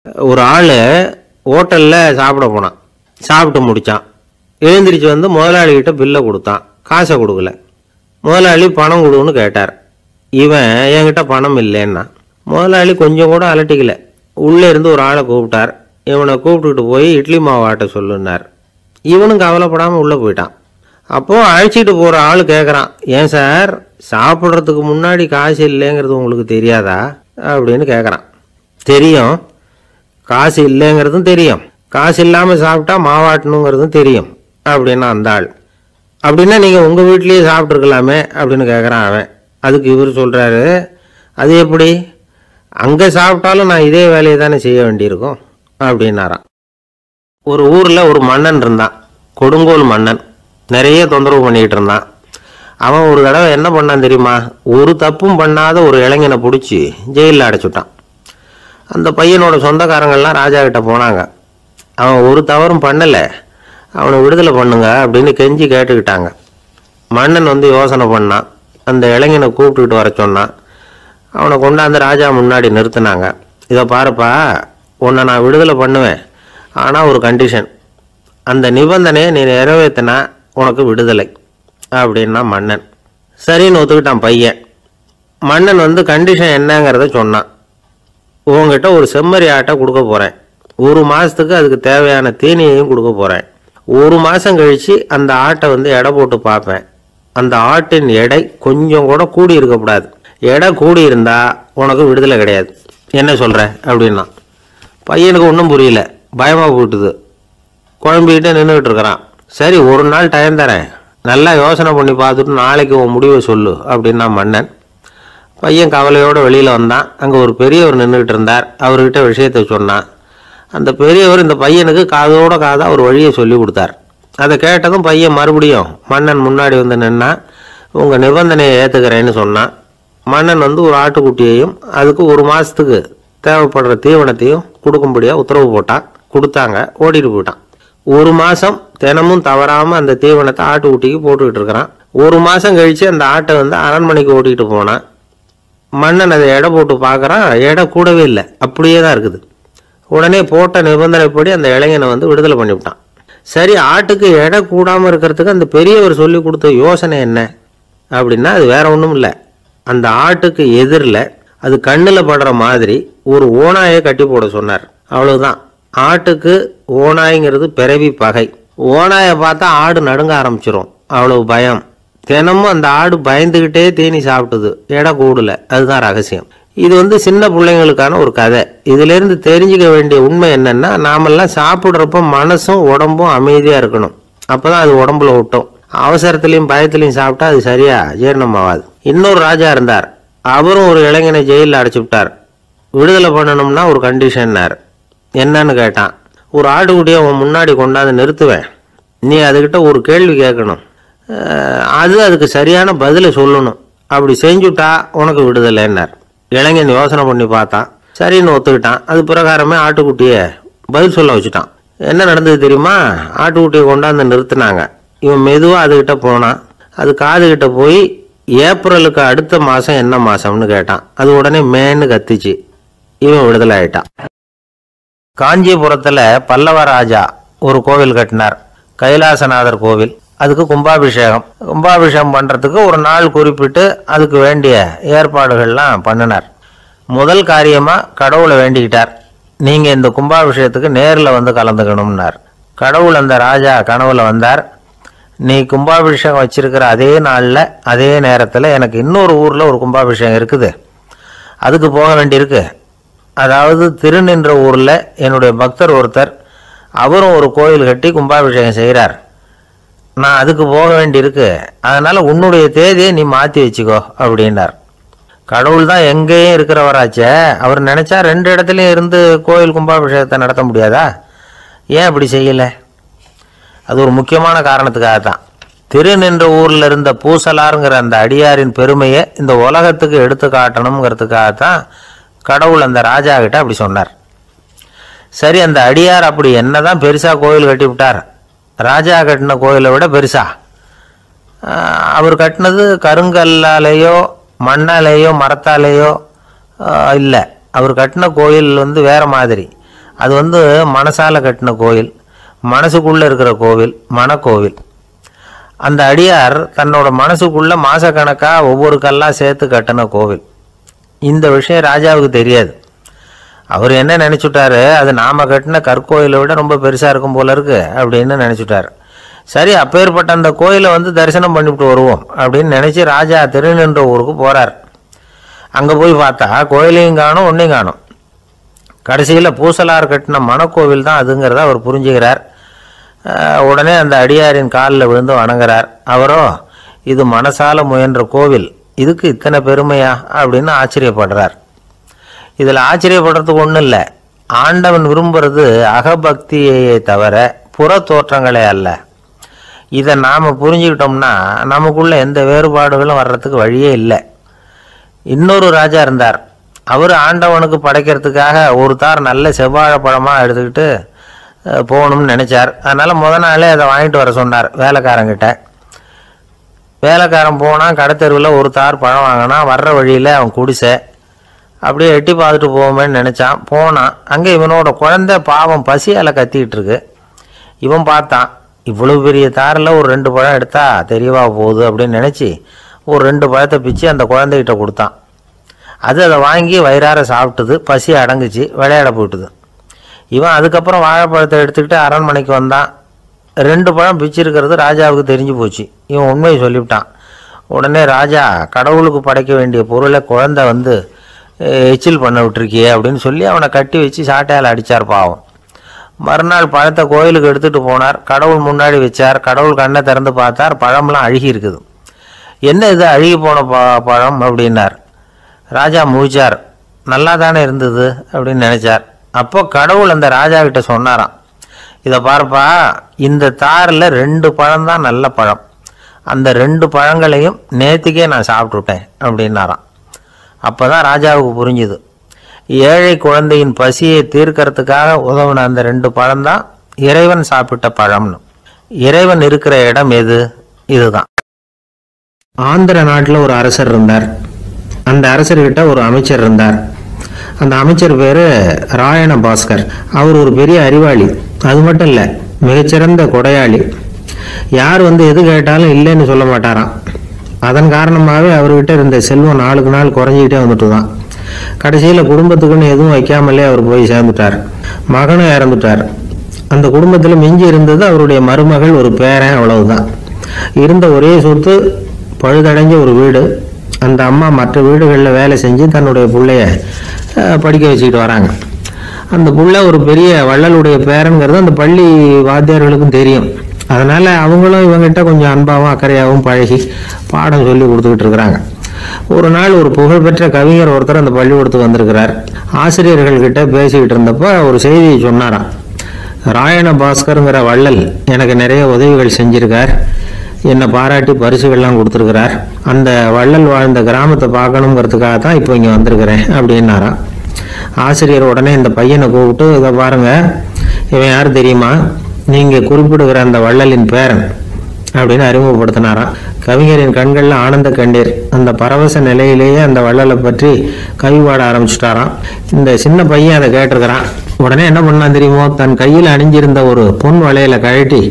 ஒரு ஆள் ஹோட்டலில் சாப்பிட போனான். சாப்பிட்டு முடித்தான். எழுந்திரிச்சு வந்து முதலாளிகிட்ட பில்லை கொடுத்தான். காசை கொடுக்கல. முதலாளி பணம் கொடுன்னு கேட்டார். இவன் என்கிட்ட பணம் இல்லைன்னா. முதலாளி கொஞ்சம் கூட அலட்டிக்கல. உள்ளே இருந்து ஒரு ஆளை கூப்பிட்டார். இவனை கூப்பிட்டுக்கிட்டு போய் இட்லி மாவு ஆட்ட சொல்லுன்னார். இவனும் கவலைப்படாமல் உள்ளே போயிட்டான். அப்போது அழைச்சிட்டு போகிற ஆள் கேட்குறான், ஏன் சார் சாப்பிட்றதுக்கு முன்னாடி காசு இல்லைங்கிறது உங்களுக்கு தெரியாதா அப்படின்னு கேட்குறான். தெரியும், காசு இல்லைங்கிறதும் தெரியும், காசு இல்லாமல் சாப்பிட்டா மாவாட்டணுங்கிறதும் தெரியும் அப்படின்னா அந்த ஆள். அப்படின்னா நீங்கள் உங்கள் வீட்லேயே சாப்பிட்ருக்கலாமே அப்படின்னு கேட்குறான் அவன். அதுக்கு இவர் சொல்கிறாரு, அது எப்படி, அங்கே சாப்பிட்டாலும் நான் இதே வேலையை தானே செய்ய வேண்டியிருக்கும் அப்படின்னாரான். ஒரு ஊரில் ஒரு மன்னன் இருந்தான், கொடுங்கோல் மன்னன். நிறைய தொந்தரவு பண்ணிக்கிட்டு இருந்தான். அவன் ஒரு தடவை என்ன பண்ணான் தெரியுமா, ஒரு தப்பும் பண்ணாத ஒரு இளைஞனை பிடிச்சி ஜெயிலில் அடைச்சுட்டான். அந்த பையனோட சொந்தக்காரங்கள்லாம் ராஜா கிட்ட போனாங்க. அவன் ஒரு தவறும் பண்ணலை, அவனை விடுதலை பண்ணுங்க அப்படின்னு கெஞ்சி கேட்டுக்கிட்டாங்க. மன்னன் வந்து யோசனை பண்ணான். அந்த இளைஞனை கூப்பிட்டுக்கிட்டு வர சொன்னான். அவனை கொண்டாந்து ராஜா முன்னாடி நிறுத்தினாங்க. இதை பாருப்பா, உன்னை நான் விடுதலை பண்ணுவேன், ஆனால் ஒரு கண்டிஷன், அந்த நிபந்தனையை நீ நிறைவேற்றினா உனக்கு விடுதலை அப்படின்னா மன்னன். சரின்னு ஒத்துக்கிட்டான் பையன். மன்னன் வந்து கண்டிஷன் என்னங்கிறத சொன்னான். உங்ககிட்ட ஒரு செம்மறி ஆட்டை கொடுக்க போகிறேன், ஒரு மாதத்துக்கு அதுக்கு தேவையான தீனியையும் கொடுக்க போகிறேன். ஒரு மாதம் கழித்து அந்த ஆட்டை வந்து எடை போட்டு பார்ப்பேன். அந்த ஆட்டின் எடை கொஞ்சம் கூட கூடி இருக்கக்கூடாது. எடை கூடி இருந்தால் உனக்கு விடுதலை கிடையாது. என்ன சொல்கிற அப்படின்னா. பையனுக்கு ஒன்றும் புரியல, பயமாக போட்டுது. குழம்பிக்கிட்டே நின்றுக்கிட்டு இருக்கிறான். சரி, ஒரு நாள் டைம் தரேன், நல்லா யோசனை பண்ணி பார்த்துட்டு நாளைக்கு உன் முடிவை சொல்லு அப்படின்னா மன்னன். பையன் கவலையோடு வெளியில் வந்தான். அங்கே ஒரு பெரியவர் நின்றுக்கிட்டு இருந்தார். அவர்கிட்ட விஷயத்தை சொன்னான். அந்த பெரியவர் இந்த பையனுக்கு காதோட காதாக ஒரு வழியை சொல்லி கொடுத்தார். அதை கேட்டதும் பையன் மறுபடியும் மன்னன் முன்னாடி வந்து நின்னா. உங்கள் நிபந்தனையை ஏற்றுக்கிறேன்னு சொன்னான். மன்னன் வந்து ஒரு ஆட்டுக்குட்டியையும் அதுக்கு ஒரு மாதத்துக்கு தேவைப்படுற தீவனத்தையும் கொடுக்கும்படியாக உத்தரவு போட்டான். கொடுத்தாங்க, ஓடிட்டு போயிட்டான். ஒரு மாதம் தினமும் தவறாமல் அந்த தீவனத்தை ஆட்டுக்குட்டிக்கு போட்டுக்கிட்டு இருக்கிறான். ஒரு மாதம் கழித்து அந்த ஆட்டை வந்து அரண்மனைக்கு ஓட்டிகிட்டு போனான். மன்னன் அதை எடை போட்டு பார்க்குறான், எடை கூடவே இல்லை, அப்படியே தான் இருக்குது. உடனே போட்ட நிபந்தனைப்படி அந்த இளைஞனை வந்து விடுதலை பண்ணிவிட்டான். சரி, ஆட்டுக்கு எடை கூடாமல் இருக்கிறதுக்கு அந்த பெரியவர் சொல்லி கொடுத்த யோசனை என்ன அப்படின்னா, அது வேற ஒன்றும் இல்லை. அந்த ஆட்டுக்கு எதிரில் அது கண்ணில் படுற மாதிரி ஒரு ஓநாயை கட்டி போட சொன்னார். அவ்வளவுதான். ஆட்டுக்கு ஓநாய்ங்கிறது பிறவி பகை. ஓநாயை பார்த்தா ஆடு நடுங்க ஆரம்பிச்சிடும், அவ்வளவு பயம். தினமும் அந்த ஆடு பயந்துக்கிட்டே தீனி சாப்பிட்டுது, எடை கூடல. அதுதான் ரகசியம். இது வந்து சின்ன பிள்ளைங்களுக்கான ஒரு கதை. இதிலேருந்து தெரிஞ்சுக்க வேண்டிய உண்மை என்னன்னா, நாமெல்லாம் சாப்பிட்றப்ப மனசும் உடம்பும் அமைதியாக இருக்கணும். அப்போ தான் அது உடம்புல விட்டோம். அவசரத்துலையும் பயத்துலையும் சாப்பிட்டா அது சரியா ஜீரணமாகாது. இன்னொரு ராஜா இருந்தார். அவரும் ஒரு இளைஞனை ஜெயிலில் அடைச்சி விட்டார். விடுதலை பண்ணணும்னா ஒரு கண்டிஷன்னார். என்னன்னு கேட்டான். ஒரு ஆட்டுக்குட்டியை உன் முன்னாடி கொண்டாந்து நிறுத்துவேன், நீ அதுக்கிட்ட ஒரு கேள்வி கேட்கணும், அதுக்கு சரியான பதிலை சொல்லணும். அப்படி செஞ்சுட்டா உனக்கு விடுதலைன்னார். இளைஞன் யோசனை பண்ணி பார்த்தான். சரின்னு ஒத்துக்கிட்டான். அது பிரகாரமே ஆட்டுக்குட்டியை பதில் சொல்ல வச்சுட்டான். என்ன நடந்தது தெரியுமா, ஆட்டுக்குட்டியை கொண்டாந்து நிறுத்தினாங்க. இவன் மெதுவாக அதுக்கிட்ட போனான். அது காதுகிட்ட போய் ஏப்ரலுக்கு அடுத்த மாதம் என்ன மாதம்னு கேட்டான். அது உடனே மேன்னு கத்திச்சு. இவன் விடுதலை ஆயிட்டான். காஞ்சிபுரத்தில் பல்லவ ராஜா ஒரு கோவில் கட்டினார், கைலாசநாதர் கோவில். அதுக்கு கும்பாபிஷேகம். கும்பாபிஷேகம் பண்ணுறதுக்கு ஒரு நாள் குறிப்பிட்டு அதுக்கு வேண்டிய ஏற்பாடுகள்லாம் பண்ணினார். முதல் காரியமாக கடவுளை வேண்டிக்கிட்டார். நீங்கள் இந்த கும்பாபிஷேகத்துக்கு நேரில் வந்து கலந்துக்கணும்னார். கடவுள் அந்த ராஜா கனவுல வந்தார். நீ கும்பாபிஷேகம் வச்சிருக்கிற அதே நாளில் அதே நேரத்தில் எனக்கு இன்னொரு ஊரில் ஒரு கும்பாபிஷேகம் இருக்குது, அதுக்கு போக வேண்டியிருக்கு. அதாவது திருநின்ற ஊரில் என்னுடைய பக்தர் ஒருத்தர், அவரும் ஒரு கோயில் கட்டி கும்பாபிஷேகம் செய்கிறார், நான் அதுக்கு போக வேண்டியிருக்கு, அதனால் உன்னுடைய தேதியை நீ மாற்றி வச்சுக்கோ அப்படின்னார். கடவுள் தான் எங்கேயும் இருக்கிறவராச்சே, அவர் நினச்சா 2 இடத்துலையும் இருந்து கோயில் கும்பாபிஷேகத்தை நடத்த முடியாதா? ஏன் அப்படி செய்யலை? அது ஒரு முக்கியமான காரணத்துக்காகத்தான். திருநின்ற ஊரில் இருந்த பூசலாருங்கிற அந்த அடியாரின் பெருமையை இந்த உலகத்துக்கு எடுத்து காட்டணுங்கிறதுக்காகத்தான் கடவுள் அந்த ராஜா கிட்ட அப்படி சொன்னார். சரி, அந்த அடியார் அப்படி என்னதான் பெருசாக கோயில் கட்டி விட்டார்? ராஜா கட்டின கோயிலை விட பெருசா? அவர் கட்டினது கருங்கல்லாலேயோ மண்ணாலேயோ மரத்தாலேயோ இல்லை. அவர் கட்டின கோயில் வந்து வேற மாதிரி. அது மனசால கட்டின கோயில், மனசுக்குள்ளே இருக்கிற கோவில் மனக்கோவில். அந்த அடியார் தன்னோட மனசுக்குள்ள மாசக்கணக்காக ஒவ்வொரு கல்லாக சேர்த்து கட்டின கோவில். இந்த விஷயம் ராஜாவுக்கு தெரியாது. அவர் என்ன நினச்சுட்டாரு, அது நாம் கட்டின கற்கோயிலை விட ரொம்ப பெருசாக இருக்கும் போல இருக்கு அப்படின்னு நினச்சிட்டார். சரி, அப்பேற்பட்ட அந்த கோயிலை தரிசனம் பண்ணிவிட்டு வருவோம் அப்படின்னு நினச்சி ராஜா திருநின்ற ஊருக்கு போகிறார். அங்கே போய் பார்த்தா கோயிலையும் காணும், ஒன்றையும் காணும். கடைசியில் பூசலார் கட்டின மனக்கோவில் தான் அதுங்கிறத அவர் புரிஞ்சுக்கிறார். உடனே அந்த அடியாரின் காலில் விழுந்து வணங்குறார். அவரோ, இது மனசால முயன்ற கோவில், இதுக்கு இத்தனை பெருமையா அப்படின்னு ஆச்சரியப்படுறார். இதில் ஆச்சரியப்படுறதுக்கு ஒன்றும் இல்லை. ஆண்டவன் விரும்புறது அகபக்தியையே தவிர புற தோற்றங்களே அல்ல. இதை நாம் புரிஞ்சுக்கிட்டோம்னா நமக்குள்ள எந்த வேறுபாடுகளும் வர்றதுக்கு வழியே இல்லை. இன்னொரு ராஜா இருந்தார். அவர் ஆண்டவனுக்கு படைக்கிறதுக்காக ஒரு தார் நல்ல செவ்வாழை பழமாக எடுத்துக்கிட்டு போகணும்னு நினச்சார். அதனால் முதல் நாளே அதை வாங்கிட்டு வர சொன்னார் வேலைக்காரங்கிட்ட. வேலைக்காரன் போனால் கடைத்தெருவில் ஒரு தார் பழம் வாங்கினா, வர்ற வழியில் அவன் குடிசை. அப்படியே எட்டி பார்த்துட்டு போவோமேன்னு நினச்சான். போனான். அங்கே இவனோட குழந்தை பாவம் பசியால் கத்திக்கிட்டு இருக்கு. இவன் பார்த்தான், இவ்வளோ பெரிய தாரில் ஒரு 2 பழம் எடுத்தா தெரியவா போகுது அப்படின்னு நினச்சி ஒரு 2 பழத்தை பிச்சு அந்த குழந்தைகிட்ட கொடுத்தான். அதை வாங்கி வயிறார சாப்பிட்டுது. பசி அடங்குச்சு, விளையாட போயிட்டுது. இவன் அதுக்கப்புறம் வாழைப்பழத்தை எடுத்துக்கிட்டு அரண்மனைக்கு வந்தான். 2 பழம் பிச்சிருக்கிறது ராஜாவுக்கு தெரிஞ்சு போச்சு. இவன் உண்மையை சொல்லிவிட்டான். உடனே ராஜா, கடவுளுக்கு படைக்க வேண்டிய பொருளை குழந்தை எச்சில் பண்ண விட்டுருக்கியே அப்படின்னு சொல்லி அவனை கட்டி வச்சு சாட்டையால் அடித்தார் பாவம். மறுநாள் பழத்தை கோயிலுக்கு எடுத்துகிட்டு போனார். கடவுள் முன்னாடி வச்சார். கடவுள் கண்ணை திறந்து பார்த்தார், பழம்லாம் அழுகி இருக்குது. என்ன இது அழுகி போன பழம் அப்படின்னார். ராஜா முழிச்சார். நல்லா தானே இருந்தது அப்படின்னு நினச்சார். அப்போ கடவுள் அந்த ராஜா கிட்ட சொன்னாராம், இதை பார்ப்பா, இந்த தாரில் 2 பழம்தான் நல்ல பழம். அந்த 2 பழங்களையும் நேற்றுக்கே நான் சாப்பிட்டுட்டேன் அப்படின்னாராம். அப்போ தான் ராஜாவுக்கு புரிஞ்சுது, ஏழை குழந்தையின் பசியை தீர்க்கறதுக்காக உதவுன அந்த 2 பழம்தான் இறைவன் சாப்பிட்ட பழம்னு. இறைவன் இருக்கிற இடம் எது? இதுதான். ஆந்திர நாட்டில் ஒரு அரசர் இருந்தார். அந்த அரசர்கிட்ட ஒரு அமைச்சர் இருந்தார். அந்த அமைச்சர் பேர் ராயண பாஸ்கர். அவர் ஒரு பெரிய அறிவாளி. அது மட்டும் இல்லை, மிகச்சிறந்த கொடையாளி. யார் எது கேட்டாலும் இல்லைன்னு சொல்ல மாட்டாராம். அதன் காரணமாகவே அவர்கிட்ட இருந்த செல்வம் நாளுக்கு நாள் குறைஞ்சிக்கிட்டே வந்துட்டு தான். கடைசியில் குடும்பத்துக்குன்னு எதுவும் வைக்காமலே அவர் போய் சேர்ந்துட்டார். மகனும் இறந்துட்டார். அந்த குடும்பத்தில் மிஞ்சி இருந்தது அவருடைய மருமகள், ஒரு பேரன், அவ்வளவுதான். இருந்த ஒரே சொத்து பழுதடைஞ்ச ஒரு வீடு. அந்த அம்மா மற்ற வீடுகளில் வேலை செஞ்சு தன்னுடைய பிள்ளைய படிக்க வச்சுக்கிட்டு வராங்க. அந்த புள்ள ஒரு பெரிய வள்ளலுடைய பேரங்கிறது அந்த பள்ளி வாத்தியார்களுக்கும் தெரியும். அதனால் அவங்களும் இவங்ககிட்ட கொஞ்சம் அன்பாகவும் அக்கறையாகவும் பழகி பாடம் சொல்லி கொடுத்துக்கிட்டு இருக்கிறாங்க. ஒரு நாள் ஒரு புகழ்பெற்ற கவிஞர் ஒருத்தர் அந்த பள்ளிக்கூடத்துக்கு வந்திருக்கிறார். ஆசிரியர்கள்கிட்ட பேசிக்கிட்டு இருந்தப்போ ஒரு செய்தியை சொன்னாராம். ராயண பாஸ்கருங்கிற வள்ளல் எனக்கு நிறைய உதவிகள் செஞ்சிருக்கார், என்னை பாராட்டி பரிசுகள்லாம் கொடுத்துருக்கிறார். அந்த வள்ளல் வாழ்ந்த கிராமத்தை பார்க்கணுங்கிறதுக்காக தான் இப்போ இங்கே வந்திருக்கிறேன் அப்படின்னாராம். ஆசிரியர் உடனே இந்த பையனை கூப்பிட்டு, இதை பாருங்க, இவன் யார் தெரியுமா? நீங்கள் குறிப்பிடுகிற அந்த வள்ளலின் பேரன் அப்படின்னு அறிமுகப்படுத்தினாராம். கவிஞரின் கண்களில் ஆனந்த கண்ணீர். அந்த பரவச நிலையிலேயே அந்த வள்ளலை பற்றி கவி பாட ஆரம்பிச்சுட்டாராம். இந்த சின்ன பையன் அதை கேட்டிருக்கிறான். உடனே என்ன பண்ணான் தெரியுமோ, தன் கையில் அணிஞ்சிருந்த ஒரு பொன் வளையலை கழட்டி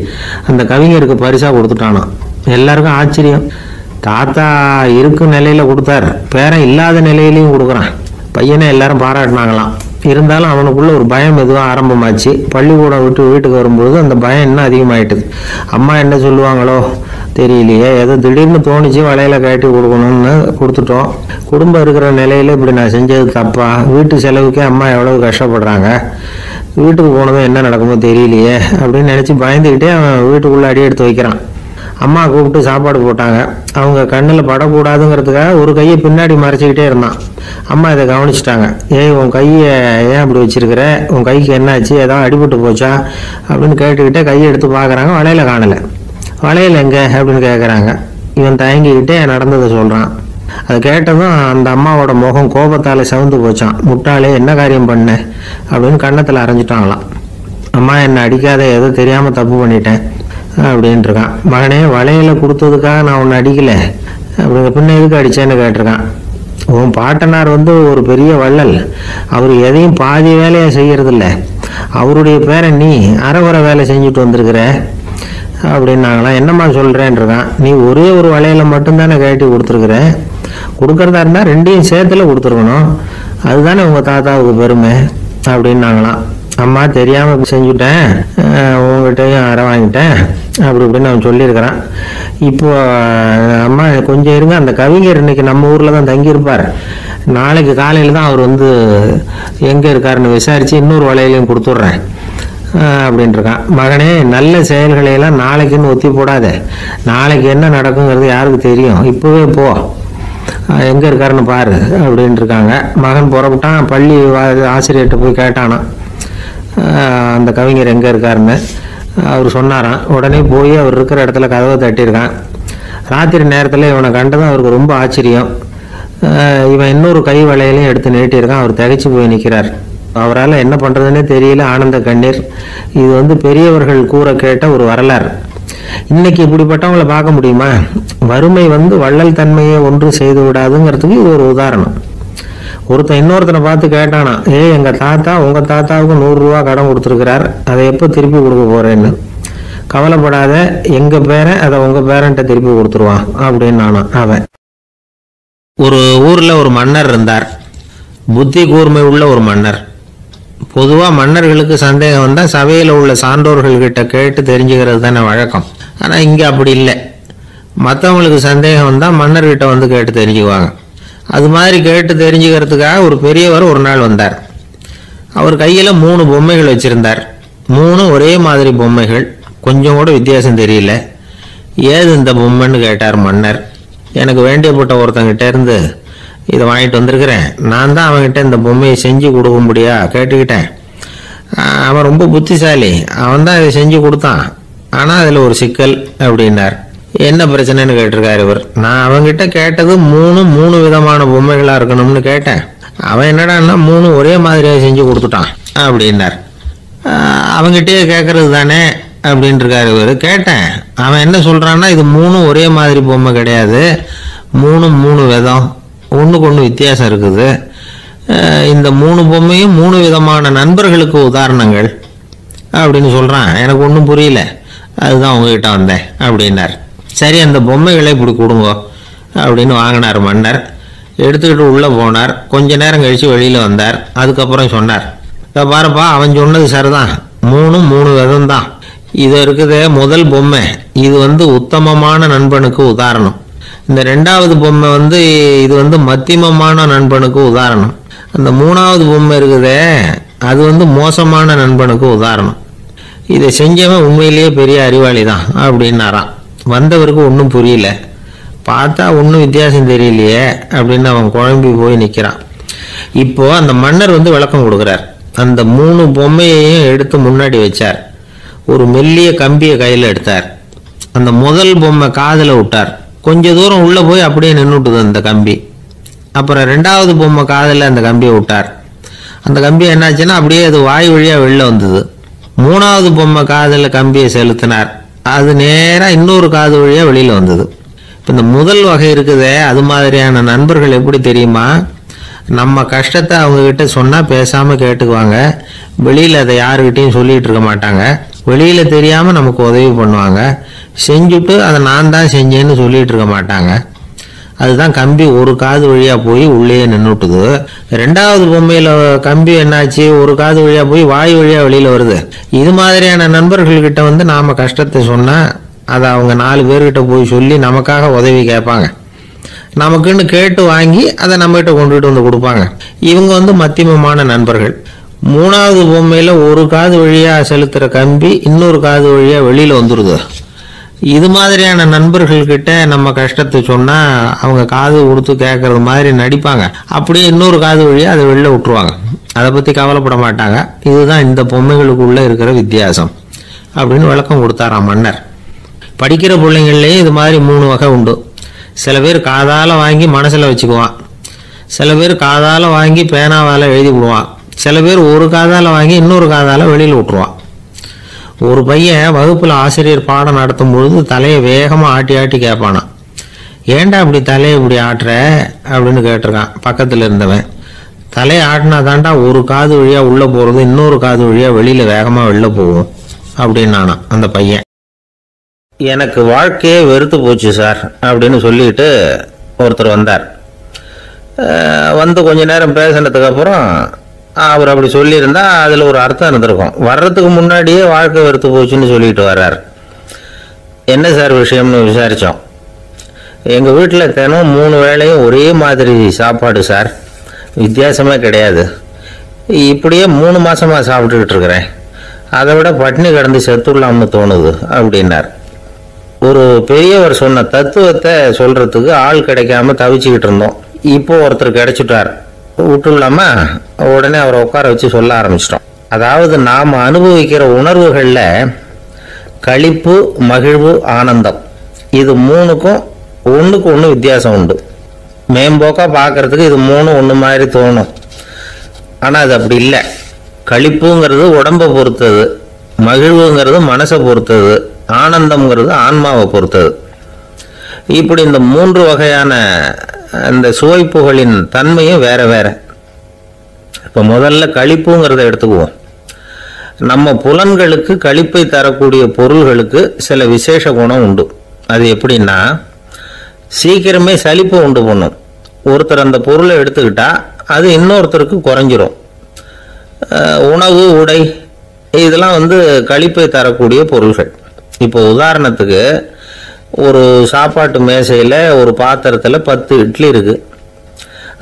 அந்த கவிஞருக்கு பரிசாக கொடுத்துட்டானான். எல்லாருக்கும் ஆச்சரியம். தாத்தா இருக்கும் நிலையில் கொடுத்தார், பேரன் இல்லாத நிலையிலையும் கொடுக்குறான். பையனை எல்லாரும் பாராட்டினாங்களாம். இருந்தாலும் அவனுக்குள்ள ஒரு பயம் எதுவும் ஆரம்பமாச்சு. பள்ளிக்கூடம் விட்டு வீட்டுக்கு வரும்போது அந்த பயம் இன்னும் அதிகமாயிட்டுது. அம்மா என்ன சொல்லுவாங்களோ தெரியலையே, ஏதோ திடீர்னு தோணிச்சு வளையல கட்டி கொடுக்கணும்னு கொடுத்துட்டோம். குடும்பம் இருக்கிற நிலையில இப்படி நான் செஞ்சது தப்பா? வீட்டு செலவுக்கே அம்மா எவ்வளவு கஷ்டப்படுறாங்க, வீட்டுக்கு போனதும் என்ன நடக்குமோ தெரியலையே அப்படின்னு நினச்சி பயந்துக்கிட்டே அவன் வீட்டுக்குள்ளே அடி எடுத்து வைக்கிறான். அம்மா கூப்பிட்டு சாப்பாடு போட்டாங்க. அவங்க கண்ணில் படக்கூடாதுங்கிறதுக்காக ஒரு கையை பின்னாடி மறைச்சிக்கிட்டே இருந்தான். அம்மா இதை கவனிச்சிட்டாங்க. ஏய், உன் கையை ஏன் அப்படி வச்சிருக்கிற, உன் கைக்கு என்னாச்சு, ஏதாவது அடிபட்டு போச்சா அப்படின்னு கேட்டுக்கிட்டே கையை எடுத்து பார்க்குறாங்க. வளையல காணலை. வளையல் எங்கே அப்படின்னு கேட்குறாங்க. இவன் தயங்கிக்கிட்டே நடந்ததை சொல்கிறான். அதை கேட்டதும் அந்த அம்மாவோட முகம் கோபத்தால் செவந்து போச்சான். முட்டாளே, என்ன காரியம் பண்ண அப்படின்னு கன்னத்தில் அரைஞ்சிட்டாங்களாம். அம்மா, என்னை அடிக்காத, ஏதோ தெரியாமல் தப்பு பண்ணிட்டேன் அப்படின்ட்டு இருக்கான். மகனே, வளையல கொடுத்ததுக்காக நான் உன்னை அடிக்கலை, அப்படி பின்ன எதுக்கு அடித்தேன்னு கேட்டிருக்கான். உன் பாட்டனார் ஒரு பெரிய வள்ளல், அவர் எதையும் பாதி வேலையை செய்யறதில்ல, அவருடைய பேரன் நீ அரைகுறை வேலை செஞ்சுட்டு வந்திருக்கிற அப்படின்னாங்களாம். என்னம்மா சொல்கிறேன்ருக்கான். நீ ஒரே ஒரு வளையலை மட்டும்தானே கட்டி கொடுத்துருக்குற, கொடுக்குறதா இருந்தால் ரெண்டையும் சேர்த்துல கொடுத்துருக்கணும், அதுதானே உங்கள் தாத்தாவுக்கு பெருமை அப்படின்னாங்களாம். அம்மா தெரியாமல் செஞ்சுட்டேன், உங்கள்கிட்டையும் அரை வாங்கிட்டேன் அப்படி இப்படின்னு அவன் சொல்லியிருக்கிறான். இப்போ அம்மா கொஞ்சம் இருங்க, அந்த கவிஞர் இன்னைக்கு நம்ம ஊரில் தான் தங்கியிருப்பார், நாளைக்கு காலையில் தான் அவர் வந்து எங்கே இருக்காருன்னு விசாரித்து இன்னொரு வளையலையும் கொடுத்துட்றேன் அப்படின்ட்டுருக்கான். மகனே, நல்ல செயல்களையெல்லாம் நாளைக்குன்னு ஒத்தி போடாத, நாளைக்கு என்ன நடக்குங்கிறது யாருக்கு தெரியும், இப்போவே போ, எங்கே இருக்காருன்னு பாரு அப்படின்ட்டுருக்காங்க. மகன் புறப்பட்டான், பள்ளி ஆசிரியர்கிட்ட போய் கேட்டானா அந்த கவிஞர் எங்கே இருக்காருன்னு. அவர் சொன்னாராம். உடனே போய் அவர் இருக்கிற இடத்துல கதவை தட்டியிருக்கான். ராத்திரி நேரத்தில் இவனை கண்டதும் அவருக்கு ரொம்ப ஆச்சரியம். இவன் இன்னொரு கை வளையலையும் எடுத்து நீட்டியிருக்கான். அவர் திகைச்சு போய் நிற்கிறார். அவரால் என்ன பண்ணுறதுன்னே தெரியல, ஆனந்த கண்ணீர். இது வந்து பெரியவர்கள் கூற கேட்ட ஒரு வரலாறு. இன்னைக்கு இப்படிப்பட்டவங்களை பார்க்க முடியுமா? வறுமை வந்து வள்ளல் தன்மையை ஒன்று செய்து விடாதுங்கிறதுக்கு இது ஒரு உதாரணம். ஒருத்தன் இன்னொருத்தனை பார்த்து கேட்டானா, எங்கள் தாத்தா உங்கள் தாத்தாவுக்கு 100 ரூபா கடன் கொடுத்துருக்கிறார், அதை எப்போ திருப்பி கொடுக்க போகிறேன்னு. கவலைப்படாத, எங்கள் பேரன் அதை உங்கள் பேரன்ட்ட திருப்பி கொடுத்துருவான் அப்படின்னு அவன். ஒரு ஊரில் ஒரு மன்னர் இருந்தார், புத்தி கூர்மை உள்ள ஒரு மன்னர். பொதுவாக மன்னர்களுக்கு சந்தேகம் வந்தால் சபையில் உள்ள சான்றோர்கள்கிட்ட கேட்டு தெரிஞ்சுக்கிறது தானே வழக்கம். ஆனால் இங்கே அப்படி இல்லை. மற்றவங்களுக்கு சந்தேகம் வந்தால் மன்னர்கிட்ட வந்து கேட்டு தெரிஞ்சுக்குவாங்க. அது மாதிரி கேட்டு தெரிஞ்சுக்கிறதுக்காக ஒரு பெரியவர் ஒரு நாள் வந்தார். அவர் கையில் 3 பொம்மைகள் வச்சுருந்தார். 3 ஒரே மாதிரி பொம்மைகள், கொஞ்சம் கூட வித்தியாசம் தெரியல. ஏது இந்த பொம்மைன்னு கேட்டார் மன்னர். எனக்கு வேண்டியப்பட்ட ஒருத்தங்கிட்ட இருந்து இதை வாங்கிட்டு வந்திருக்கிறேன், நான் தான் அவன்கிட்ட இந்த பொம்மையை செஞ்சு கொடுக்க முடியா கேட்டுக்கிட்டேன். அவன் ரொம்ப புத்திசாலி, அவன் தான் இதை செஞ்சு கொடுத்தான், ஆனால் அதில் ஒரு சிக்கல் அப்படின்னார். என்ன பிரச்சனைன்னு கேட்டிருக்காரு இவர். நான் அவன்கிட்ட கேட்டது 3 விதமான பொம்மைகளாக இருக்கணும்னு கேட்டேன், அவன் என்னடான்னா 3 ஒரே மாதிரியாக செஞ்சு கொடுத்துட்டான் அப்படின்னார். அவங்ககிட்டயே கேட்கறது தானே அப்படின்ட்டு இருக்காரு இவர். கேட்டேன், அவன் என்ன சொல்கிறான்னா இது 3 ஒரே மாதிரி பொம்மை கிடையாது, 3 விதம், ஒன்றுக்கு ஒன்று வித்தியாசம் இருக்குது. இந்த 3 பொம்மையும் 3 விதமான நண்பர்களுக்கு உதாரணங்கள் அப்படின்னு சொல்கிறான். எனக்கு ஒன்றும் புரியல, அதுதான் உங்ககிட்ட வந்தேன் அப்படின்னார். சரி, அந்த பொம்மைகளை இப்படி கொடுங்க அப்படின்னு வாங்கினார் மன்னர். எடுத்துக்கிட்டு உள்ளே போனார். கொஞ்ச நேரம் கழித்து வெளியில் வந்தார். அதுக்கப்புறம் சொன்னார், இப்போ பாருப்பா, அவன் சொன்னது சரிதான், 3 விதம் தான். இது இருக்குது முதல் பொம்மை, இது வந்து உத்தமமான நண்பனுக்கு உதாரணம். இந்த 2வது பொம்மை வந்து இது வந்து மத்தியமமான நண்பனுக்கு உதாரணம். அந்த 3வது பொம்மை இருக்குதே அது வந்து மோசமான நண்பனுக்கு உதாரணம். இதை செஞ்சவன் உண்மையிலேயே பெரிய அறிவாளி தான் அப்படின்னாராம். வந்தவருக்கு ஒன்றும் புரியல. பார்த்தா ஒன்றும் வித்தியாசம் தெரியலையே அப்படின்னு அவன் குழம்பி போய் நிற்கிறான். இப்போ அந்த மன்னர் வந்து விளக்கம் கொடுக்குறார். அந்த 3 பொம்மையையும் எடுத்து முன்னாடி வச்சார். ஒரு மெல்லிய கம்பியை கையில் எடுத்தார். அந்த முதல் பொம்மை காதில் விட்டார். கொஞ்ச தூரம் உள்ளே போய் அப்படியே நின்றுட்டுது அந்த கம்பி. அப்புறம் 2வது பொம்மை காதில் அந்த கம்பியை விட்டார். அந்த கம்பி என்னாச்சுன்னா அப்படியே அது வாய் வழியாக வெளில வந்தது. 3வது பொம்மை காதில் கம்பியை செலுத்தினார். அது நேராக இன்னொரு காது வழியாக வெளியில் வந்தது. இப்போ இந்த முதல் வகை இருக்குதே, அது மாதிரியான நண்பர்கள் எப்படி தெரியுமா? நம்ம கஷ்டத்தை அவங்கக்கிட்ட சொன்னால் பேசாமல் கேட்டுக்குவாங்க. வெளியில் அதை யாருக்கிட்டையும் சொல்லிகிட்டு இருக்க மாட்டாங்க. வெளியில் தெரியாமல் நமக்கு உதவி பண்ணுவாங்க. செஞ்சுட்டு அதை நான் தான் செஞ்சேன்னு சொல்லிகிட்டு இருக்க மாட்டாங்க. அதுதான் கம்பி ஒரு காது வழியாக போய் உள்ளே நின்றுட்டுது. 2வது பொம்மையில் கம்பி என்னாச்சு, ஒரு காது வழியாக போய் வாய் வழியாக வெளியில் வருது. இது மாதிரியான நண்பர்கள்கிட்ட வந்து நாம் கஷ்டத்தை சொன்னால் அதை அவங்க 4 பேர்கிட்ட போய் சொல்லி நமக்காக உதவி கேட்பாங்க. நமக்குன்னு கேட்டு வாங்கி அதை நம்மகிட்ட கொண்டுகிட்டு வந்து கொடுப்பாங்க. இவங்க வந்து மத்தியமமான நண்பர்கள். 3வது பொம்மையில் ஒரு காது வழியாக செலுத்துகிற கம்பி இன்னொரு காது வழியாக வெளியில் வந்துடுது. இது மாதிரியான நண்பர்கள்கிட்ட நம்ம கஷ்டத்தை சொன்னால் அவங்க காது கொடுத்து கேட்கறது மாதிரி நடிப்பாங்க. அப்படியே இன்னொரு காது வழியாக அதை வெளில விட்டுருவாங்க. அதை பற்றி கவலைப்பட மாட்டாங்க. இதுதான் இந்த பொம்மைகளுக்குள்ளே இருக்கிற வித்தியாசம் அப்படின்னு விளக்கம் கொடுத்தாராம் மன்னர். படிக்கிற பிள்ளைங்கள்லேயே இது மாதிரி 3 வகை உண்டு. சில பேர் காதால் வாங்கி மனசில் வச்சுக்குவான். சில பேர் காதால் வாங்கி பேனாவால் எழுதி விடுவான். சில பேர் ஒரு காதால் வாங்கி இன்னொரு காதால் வெளியில் விட்டுருவான். ஒரு பையன் வகுப்பில் ஆசிரியர் பாடம் நடத்தும் பொழுது தலையை வேகமாக ஆட்டி ஆட்டி கேட்பானான். ஏன்டா இப்படி தலையை இப்படி ஆட்டுற அப்படின்னு கேட்டிருக்கான் பக்கத்தில் இருந்தவன். தலையை ஆட்டினா தாண்டா ஒரு காது வழியாக உள்ளே போகிறது இன்னொரு காது வழியாக வெளியில் வேகமாக வெளில போகும் அப்படின்னானா அந்த பையன். எனக்கு வாழ்க்கையே வெறுத்து போச்சு சார் அப்படின்னு சொல்லிட்டு ஒருத்தர் வந்தார். வந்து கொஞ்ச நேரம் பேசினதுக்கப்புறம் அவர் அப்படி சொல்லியிருந்தா அதில் ஒரு அர்த்தம் இருந்திருக்கும். வர்றதுக்கு முன்னாடியே வாழ்க்கை வெறுத்து போச்சுன்னு சொல்லிட்டு வர்றார். என்ன சார் விஷயம்னு விசாரித்தோம். எங்கள் வீட்டில் தினம் 3 வேளையும் ஒரே மாதிரி சாப்பாடு சார், வித்தியாசமே கிடையாது. இப்படியே 3 மாதமாக சாப்பிட்டுக்கிட்டு இருக்கிறேன். அதை விட பட்டினி கிடந்து செத்துடலாம்னு தோணுது அப்படின்னார். ஒரு பெரியவர் சொன்ன தத்துவத்தை சொல்கிறதுக்கு ஆள் கிடைக்காம தவிச்சுக்கிட்டு இருந்தோம். இப்போ ஒருத்தர் கிடைச்சிட்டார். விட்டுலாமா உடனே அவரை உட்கார வச்சு சொல்ல ஆரம்பிச்சிட்டோம். அதாவது நாம் அனுபவிக்கிற உணர்வுகளில் களிப்பு, மகிழ்வு, ஆனந்தம் இது 3க்கும் ஒன்றுக்கு ஒன்று வித்தியாசம் உண்டு. மேம்போக்காக பார்க்குறதுக்கு இது 3 ஒன்று மாதிரி தோணும். ஆனால் அது அப்படி இல்லை. களிப்புங்கிறது உடம்பை பொறுத்தது, மகிழ்வுங்கிறது மனசை பொறுத்தது, ஆனந்தம்ங்கிறது ஆன்மாவை பொறுத்தது. இப்படி இந்த 3 வகையான அந்த சுவைப்புகளின் தன்மையும் வேற வேற. இப்போ முதல்ல களிப்புங்கிறத எடுத்துக்குவோம். நம்ம புலன்களுக்கு களிப்பை தரக்கூடிய பொருள்களுக்கு சில விசேஷ குணம் உண்டு. அது எப்படின்னா, சீக்கிரமே சலிப்பு உண்டு பண்ணும். ஒருத்தர் அந்த பொருளை எடுத்துக்கிட்டா அது இன்னொருத்தருக்கு குறைஞ்சிரும். உணவு, உடை இதெல்லாம் களிப்பை தரக்கூடிய பொருள்கள். இப்போ உதாரணத்துக்கு ஒரு சாப்பாட்டு மேசையில் ஒரு பாத்திரத்தில் 10 இட்லி இருக்குது.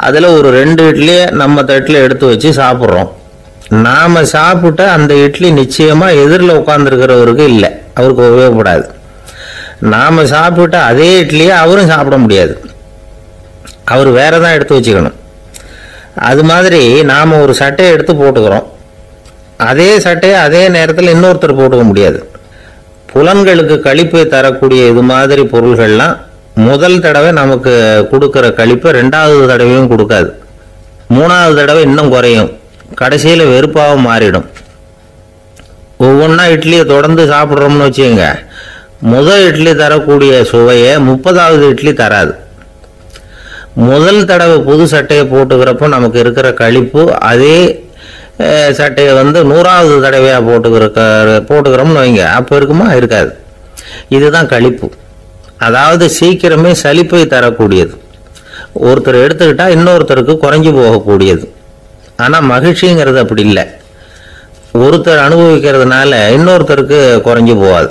அதில் ஒரு 2 இட்லியை நம்ம தட்டில் எடுத்து வச்சு சாப்பிட்றோம். நாம் சாப்பிட்ட அந்த இட்லி நிச்சயமாக எதிரில் உட்காந்துருக்கிறவருக்கு இல்லை, அவருக்கு உபயோகப்படாது. நாம் சாப்பிட்ட அதே இட்லியை அவரும் சாப்பிட முடியாது, அவர் வேற தான் எடுத்து வச்சுக்கணும். அது மாதிரி நாம் ஒரு சட்டையை எடுத்து போட்டுக்கிறோம், அதே சட்டையை அதே நேரத்தில் இன்னொருத்தர் போட்டுக்க முடியாது. புலன்களுக்கு களிப்பை தரக்கூடிய இது மாதிரி பொருள்கள்லாம் முதல் தடவை நமக்கு கொடுக்குற களிப்பை 2வது தடவையும் கொடுக்காது. 3வது தடவை இன்னும் குறையும், கடைசியில் வெறுப்பாக மாறிடும். ஒவ்வொன்றா இட்லியை தொடர்ந்து சாப்பிட்றோம்னு வச்சுக்கோங்க, முதல் இட்லி தரக்கூடிய சுவையை 30வது இட்லி தராது. முதல் தடவை புது சட்டையை போட்டுக்கிறப்போ நமக்கு இருக்கிற களிப்பு அதே சட்டையை 100வது தடவையாக போட்டுக்கிறோம்னு வைங்க, அப்போ இருக்குமா? இருக்காது. இதுதான் களிப்பு. அதாவது சீக்கிரமே சலிப்பை தரக்கூடியது. ஒருத்தர் எடுத்துக்கிட்டால் இன்னொருத்தருக்கு குறைஞ்சி போகக்கூடியது. ஆனால் மகிழ்ச்சிங்கிறது அப்படி இல்லை. ஒருத்தர் அனுபவிக்கிறதுனால இன்னொருத்தருக்கு குறைஞ்சி போகாது.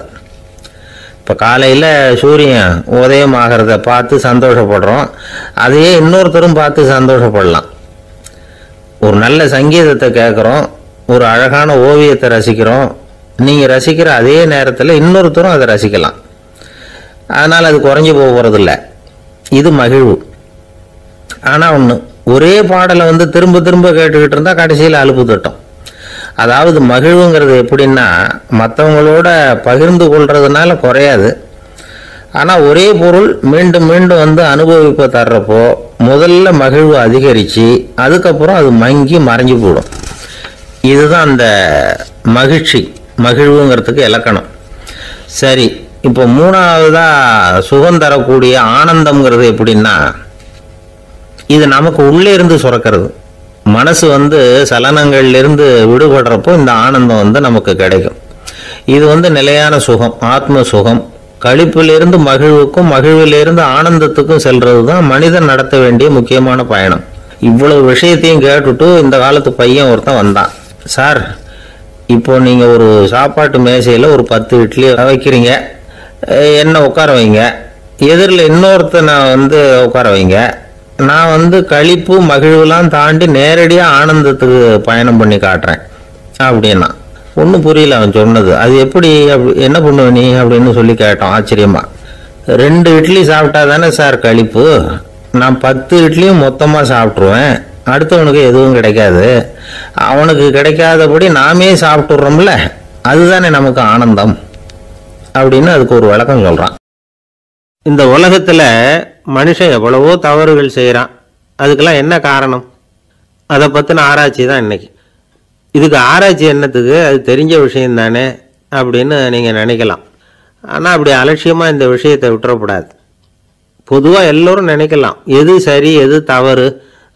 இப்போ காலையில் சூரியன் உதயம் ஆகிறத பார்த்து சந்தோஷப்படுறோம், அதையே இன்னொருத்தரும் பார்த்து சந்தோஷப்படலாம். ஒரு நல்ல சங்கீதத்தை கேட்குறோம், ஒரு அழகான ஓவியத்தை ரசிக்கிறோம், நீங்கள் ரசிக்கிற அதே நேரத்தில் இன்னொருத்தரும் அதை ரசிக்கலாம். அதனால் அது குறைஞ்சி போகிறதில்ல. இது மகிழ்வு. ஆனால் ஒன்று, ஒரே பாடலை திரும்ப திரும்ப கேட்டுக்கிட்டு இருந்தால் கடைசியில் அலுப்பு தட்டும். அதாவது மகிழ்வுங்கிறது எப்படின்னா, மற்றவங்களோட பகிர்ந்து கொள்றதுனால குறையாது. ஆனால் ஒரே பொருள் மீண்டும் மீண்டும் அனுபவிப்பை தர்றப்போ முதல்ல மகிழ்வு அதிகரித்து அதுக்கப்புறம் அது மங்கி மறைஞ்சு போடும். இதுதான் அந்த மகிழ்வுங்கிறதுக்கு இலக்கணம். சரி, இப்போ 3வதாக சுகம் தரக்கூடிய ஆனந்தம்ங்கிறது எப்படின்னா, இது நமக்கு உள்ளே இருந்து சுரக்கிறது. மனசு சலனங்கள்லேருந்து விடுபடுறப்போ இந்த ஆனந்தம் நமக்கு கிடைக்கும். இது நிலையான சுகம், ஆத்ம சுகம். களிப்பிலிருந்து மகிழ்வுக்கும் மகிழ்விலிருந்து ஆனந்தத்துக்கும் செல்றது தான் மனிதன் நடத்த வேண்டிய முக்கியமான பயணம். இவ்வளவு விஷயத்தையும் கேட்டுட்டு இந்த காலத்து பையன் ஒருத்தன் வந்தான். சார், இப்போ நீங்கள் ஒரு சாப்பாட்டு மேசையில் ஒரு 10 இட்லி வைக்கிறீங்க, என்ன உட்கார வைங்க, எதிரில் இன்னொருத்தனை உட்கார வைங்க, நான் களிப்பு மகிழ்வுலாம் தாண்டி நேரடியாக ஆனந்தத்துக்கு பயணம் பண்ணி காட்டுறேன் அப்படின்னா. ஒன்றும் புரியல அவன் சொன்னது. அது எப்படி, என்ன பண்ணுவ நீ அப்படின்னு சொல்லி கேட்டோம் ஆச்சரியமா. 2 இட்லி சாப்பிட்டா தானே சார் களிப்பு, நான் 10 இட்லியும் மொத்தமாக சாப்பிட்ருவேன், அடுத்தவனுக்கு எதுவும் கிடைக்காது, அவனுக்கு கிடைக்காதபடி நாமே சாப்பிட்டுடுறோம்ல, அதுதானே நமக்கு ஆனந்தம் அப்படின்னு அதுக்கு ஒரு விளக்கம் சொல்கிறான். இந்த உலகத்தில் மனுஷன் எவ்வளவோ தவறுகள் செய்கிறான். அதுக்கெல்லாம் என்ன காரணம்? அதை பற்றின ஆராய்ச்சி தான் இன்னைக்கு. இதுக்கு ஆராய்ச்சி என்னத்துக்கு, அது தெரிஞ்ச விஷயம் தானே அப்படின்னு நீங்கள் நினைக்கலாம். ஆனால் அப்படி அலட்சியமாக இந்த விஷயத்தை விட்டுறக்கூடாது. பொதுவாக எல்லோரும் நினைக்கலாம், எது சரி எது தவறு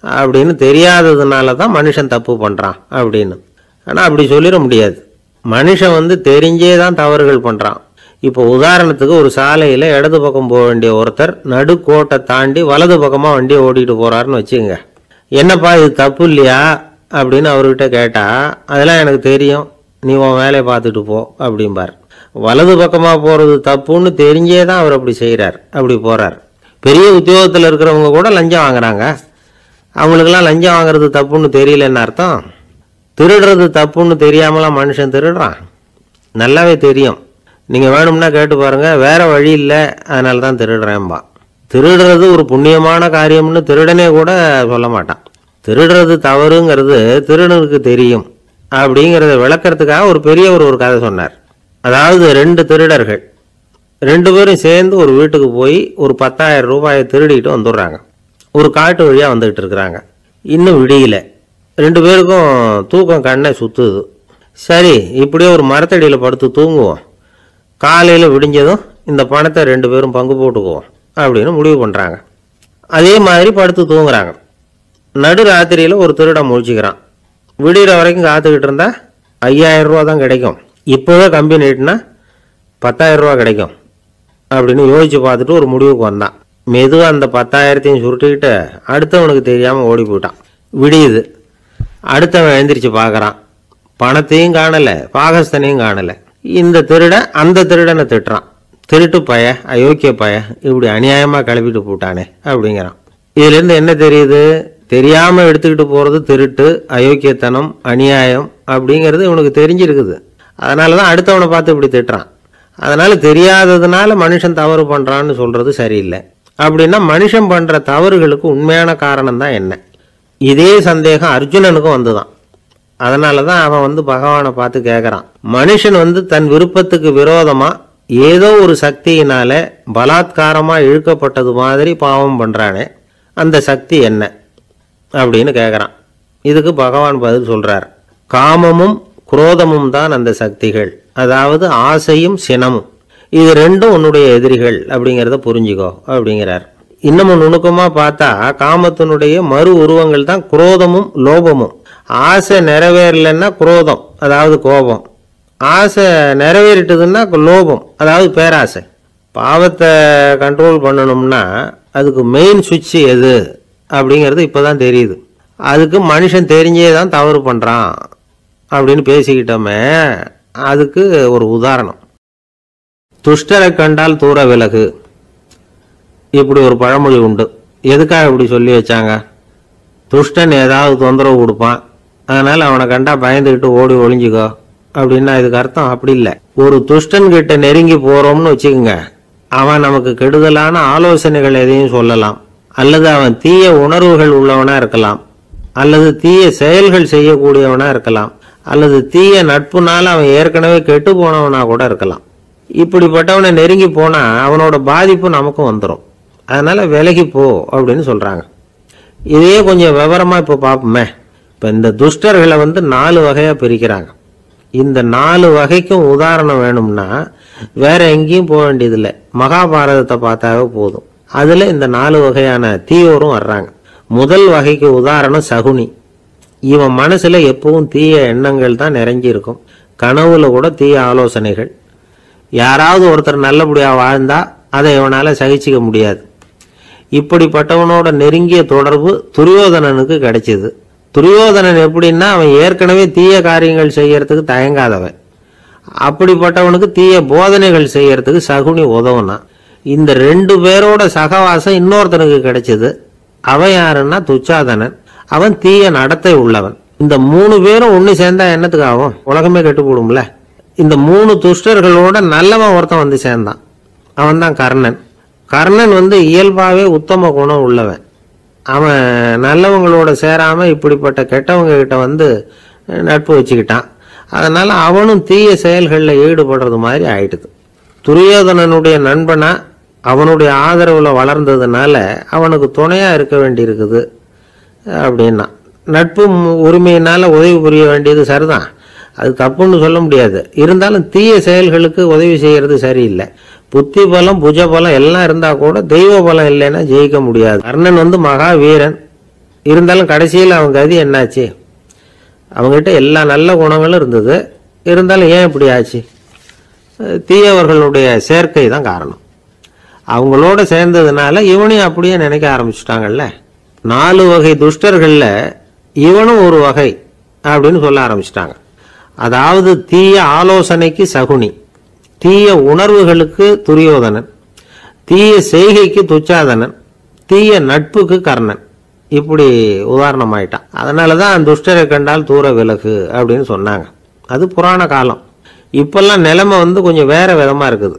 அப்படின்னு தெரியாததுனால தான் மனுஷன் தப்பு பண்ணுறான் அப்படின்னு. ஆனால் அப்படி சொல்லிட முடியாது. மனுஷன் தெரிஞ்சே தான் தவறுகள் பண்ணுறான். இப்போ உதாரணத்துக்கு ஒரு சாலையில் இடது பக்கம் போக வேண்டிய ஒருத்தர் நடுக்கோட்டை தாண்டி வலது பக்கமாக வண்டியை ஓட்டிகிட்டு போகிறாருன்னு வச்சுக்கோங்க. என்னப்பா இது தப்பு இல்லையா அப்படின்னு அவர்கிட்ட கேட்டால், அதெல்லாம் எனக்கு தெரியும், நீ உன் வேலையை பார்த்துட்டு போ அப்படிம்பார். வலது பக்கமாக போகிறது தப்புன்னு தெரிஞ்சே தான் அவர் அப்படி செய்கிறார், அப்படி போகிறார். பெரிய உத்தியோகத்தில் இருக்கிறவங்க கூட லஞ்சம் வாங்குறாங்க. அவங்களுக்கெல்லாம் லஞ்சம் வாங்குறது தப்புன்னு தெரியலன்னு அர்த்தம். திருடுறது தப்புன்னு தெரியாமலாம் மனுஷன் திருடுறான், நல்லாவே தெரியும். நீங்கள் வேணும்னா கேட்டு பாருங்கள், வேறு வழி இல்லை அதனால தான் திருடுறேன்பா. திருடுறது ஒரு புண்ணியமான காரியம்னு திருடனே கூட சொல்ல மாட்டான். திருடுறது தவறுங்கிறது திருடனுக்கு தெரியும் அப்படிங்கிறத விளக்கிறதுக்காக ஒரு பெரியவர் ஒரு கதை சொன்னார். அதாவது 2 திருடர்கள் 2 பேரும் சேர்ந்து ஒரு வீட்டுக்கு போய் ஒரு 10,000 ரூபாயை திருடிட்டு வந்துடுறாங்க. ஒரு காட்டு வழியாக வந்துக்கிட்டு இருக்கிறாங்க. இன்னும் விடியல. 2 பேருக்கும் தூக்கம் கண்ணை சுற்றுது. சரி, இப்படியே ஒரு மரத்தடியில் படுத்து தூங்குவோம், காலையில் விடிஞ்சதும் இந்த பணத்தை 2 பேரும் பங்கு போட்டுக்குவோம் அப்படின்னு முடிவு பண்ணுறாங்க. அதே மாதிரி படுத்து தூங்குறாங்க. நடு ராத்திரியில் ஒரு திருடன் முழிச்சுக்கிறான். விடிகிற வரைக்கும் காத்துக்கிட்டு இருந்தால் 5,000 ரூபா தான் கிடைக்கும், இப்போவே கம்பி நீட்டினா 10,000 ரூபா கிடைக்கும் அப்படின்னு யோசித்து பார்த்துட்டு ஒரு முடிவுக்கு வந்தான். மெதுவாக அந்த 10,000த்தையும் சுருட்டிக்கிட்டு அடுத்தவனுக்கு தெரியாமல் ஓடி போயிட்டான். விடியுது. அடுத்தவன் எழுந்திரிச்சு பார்க்குறான். பணத்தையும் காணலை, பாகஸ்தனையும் காணலை. இந்த திருடன் அந்த திருடனை திட்டுறான், திருட்டு பய, அயோக்கிய பய, இப்படி அநியாயமாக கிளப்பிட்டு போட்டானே அப்படிங்கிறான். இதுலேருந்து என்ன தெரியுது? தெரியாமல் எடுத்துக்கிட்டு போகிறது திருட்டு, அயோக்கியத்தனம், அநியாயம் அப்படிங்கிறது இவனுக்கு தெரிஞ்சிருக்குது. அதனால தான் அடுத்தவனை பார்த்து இப்படி திட்டுறான். அதனால் தெரியாததுனால மனுஷன் தவறு பண்ணுறான்னு சொல்கிறது சரியில்லை. அப்படின்னா மனுஷன் பண்ணுற தவறுகளுக்கு உண்மையான காரணம் தான் என்ன? இதே சந்தேகம் அர்ஜுனனுக்கும் வந்துதான். அதனால தான் அவன் பகவானை பார்த்து கேட்குறான், மனுஷன் தன் விருப்பத்துக்கு விரோதமாக ஏதோ ஒரு சக்தியினால பலாத்காரமாக இழுக்கப்பட்டது மாதிரி பாவம் பண்ணுறானே, அந்த சக்தி என்ன அப்படின்னு கேட்குறான். இதுக்கு பகவான் பதில் சொல்கிறார், காமமும் குரோதமும் தான் அந்த சக்திகள், அதாவது ஆசையும் சினமும். இது 2ம் உன்னுடைய எதிரிகள் அப்படிங்கிறத புரிஞ்சுக்கோ அப்படிங்கிறார். இன்னமும் நுணுக்கமாக பார்த்தா காமத்தினுடைய மறு உருவங்கள் தான் குரோதமும் லோபமும். ஆசை நிறைவேறலைன்னா குரோதம், அதாவது கோபம். ஆசை நிறைவேறிட்டதுன்னா லோபம், அதாவது பேராசை. பாவத்தை கண்ட்ரோல் பண்ணணும்னா அதுக்கு மெயின் சுவிட்ச் எது அப்படிங்கிறது இப்போ தான் தெரியுது. அதுக்கு மனுஷன் தெரிஞ்சே தான் தவறு பண்ணுறான் அப்படின்னு பேசிக்கிட்டோமே. அதுக்கு ஒரு உதாரணம், துஷ்டரை கண்டால் தூர விலகு, இப்படி ஒரு பழமொழி உண்டு. எதுக்காக இப்படி சொல்லி வச்சாங்க? துஷ்டன் ஏதாவது தொந்தரவு கொடுப்பான், அதனால் அவனை கண்டா பயந்துக்கிட்டு ஓடி ஒளிஞ்சிக்கோ அப்படின்னா இதுக்கு அர்த்தம் அப்படி இல்லை. ஒரு துஷ்டன்கிட்ட நெருங்கி போகிறோம்னு வச்சுக்கோங்க, அவன் நமக்கு கெடுதலான ஆலோசனைகள் எதையும் சொல்லலாம், அல்லது அவன் தீய உணர்வுகள் உள்ளவனாக இருக்கலாம், அல்லது தீய செயல்கள் செய்யக்கூடியவனாக இருக்கலாம், அல்லது தீய நட்புனால அவன் ஏற்கனவே கெட்டு போனவனாக கூட இருக்கலாம். இப்படிப்பட்டவனை நெருங்கி போனால் அவனோட பாதிப்பு நமக்கும் வந்துடும். அதனால் விலகி போ அப்படின்னு சொல்கிறாங்க. இதையே கொஞ்சம் விவரமாக இப்போ பார்ப்போமே. இப்போ இந்த துஷ்டர்களை 4 வகையாக பிரிக்கிறாங்க. இந்த 4 வகைக்கும் உதாரணம் வேணும்னா வேற எங்கேயும் போக வேண்டியதில்லை, மகாபாரதத்தை பார்த்தாவே போதும். அதில் இந்த 4 வகையான தீயோரும் வர்றாங்க. முதல் வகைக்கு உதாரணம் சகுனி. இவன் மனசில் எப்பவும் தீய எண்ணங்கள் தான் நிறைஞ்சி இருக்கும், கனவுல கூட தீய ஆலோசனைகள். யாராவது ஒருத்தர் நல்லபடியாக வாழ்ந்தா அதை இவனால் சகிச்சிக்க முடியாது. இப்படிப்பட்டவனோட நெருங்கிய தொடர்பு துரியோதனனுக்கு கிடைச்சிது. துரியோதனன் எப்படின்னா அவன் ஏற்கனவே தீய காரியங்கள் செய்யறதுக்கு தயங்காதவன். அப்படிப்பட்டவனுக்கு தீய போதனைகள் செய்யறதுக்கு சகுனி உதவுனான். இந்த 2 பேரோட சகவாசம் இன்னொருத்தனுக்கு கிடைச்சது. அவன் யாருன்னா துச்சாதனன். அவன் தீய நடத்தை உள்ளவன். இந்த 3 பேரும் ஒன்று சேர்ந்தா என்னத்துக்கு ஆகும்? உலகமே கெட்டு போடும்ல. இந்த 3 துஷ்டர்களோட நல்லவன் ஒருத்தன் சேர்ந்தான், அவன் தான் கர்ணன். கர்ணன் இயல்பாகவே உத்தம குணம் உள்ளவன். அவன் நல்லவங்களோட சேராமல் இப்படிப்பட்ட கெட்டவங்க கிட்ட நட்பு வச்சுக்கிட்டான். அதனால் அவனும் தீய செயல்களில் ஈடுபடுறது மாதிரி ஆயிடுது. துரியோதனனுடைய நண்பனா அவனுடைய ஆதரவில் வளர்ந்ததுனால அவனுக்கு துணையாக இருக்க வேண்டியிருக்குது அப்படின்னா. நட்பு உரிமையினால் உதவி புரிய வேண்டியது சரிதான், அது தப்புன்னு சொல்ல முடியாது. இருந்தாலும் தீய செயல்களுக்கு உதவி செய்கிறது சரியில்லை. புத்தி பலம் புஜ பலம் எல்லாம் இருந்தால் கூட தெய்வ பலம் இல்லைன்னா ஜெயிக்க முடியாது. கர்ணன் மகா வீரன், இருந்தாலும் கடைசியில் அவங்க கதி என்னாச்சு? அவங்ககிட்ட எல்லா நல்ல குணங்களும் இருந்தது, இருந்தாலும் ஏன் இப்படி ஆச்சு? தீயவர்களுடைய சேர்க்கை தான் காரணம். அவங்களோட சேர்ந்ததுனால இவனையும் அப்படியே நினைக்க ஆரம்பிச்சுட்டாங்கல்ல. 4 வகை துஷ்டர்களில் இவனும் ஒரு வகை அப்படின்னு சொல்ல ஆரம்பிச்சிட்டாங்க. அதாவது தீய ஆலோசனைக்கு சகுனி, தீய உணர்வுகளுக்கு துரியோதனன், தீய செய்கைக்கு துச்சாதனன், தீய நட்புக்கு கர்ணன். இப்படி உதாரணமாயிட்டான். அதனால தான் துஷ்டரை கண்டால் தூர விலகு அப்படின்னு சொன்னாங்க. அது புராண காலம். இப்பெல்லாம் நிலைமை கொஞ்சம் வேற விதமாக இருக்குது.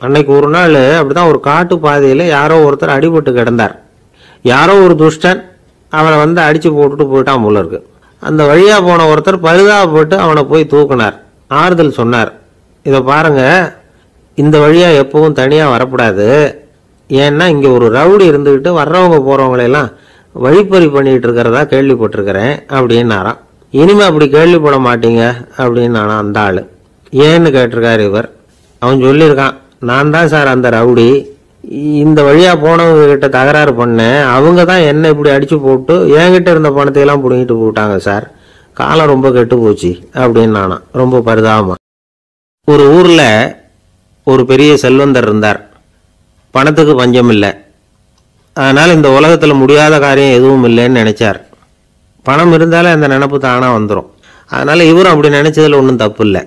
அன்னைக்கு ஒரு நாள் அப்படிதான் ஒரு காட்டு பாதையில் யாரோ ஒருத்தர் அடிபட்டு கிடந்தார். யாரோ ஒரு துஷ்டன் அவனை அடித்து போட்டுட்டு போயிட்டான் போல இருக்கு. அந்த வழியாக போன ஒருத்தர் பரிதாபப்பட்டு அவனை போய் தூக்கினார். ஆறுதல் சொன்னார், இதை பாருங்க, இந்த வழியாக எப்பவும் தனியாக வரக்கூடாது. ஏன்னா இங்கே ஒரு ரவுடி இருந்துக்கிட்டு வர்றவங்க போகிறவங்களெல்லாம் வழிப்பறி பண்ணிகிட்டு இருக்கிறதா கேள்விப்பட்டிருக்கிறேன் அப்படின்னாராம். இனிமே அப்படி கேள்விப்பட மாட்டீங்க அப்படின்னு அந்த ஆள். ஏன்னு கேட்டிருக்காரு இவர். அவன் சொல்லியிருக்கான், நான் தான் சார் அந்த ரவுடி, இந்த வழியாக போனவங்க கிட்ட தகராறு பண்ணேன், அவங்க தான் என்ன இப்படி அடித்து போட்டு என்கிட்ட இருந்த பணத்தையெல்லாம் பிடிங்கிட்டு போட்டாங்க சார், காலம் ரொம்ப கெட்டு போச்சு அப்படின்னு நானா ரொம்ப பரிதாபமா. ஒரு ஊரில் ஒரு பெரிய செல்வந்தர் இருந்தார். பணத்துக்கு பஞ்சம் இல்லை. அதனால் இந்த உலகத்தில் முடியாத காரியம் எதுவும் இல்லைன்னு நினைச்சார். பணம் இருந்தாலே அந்த நினப்பு தானாக வந்துடும். அதனால் இவரும் அப்படி நினைச்சதில் ஒன்றும் தப்பு இல்லை.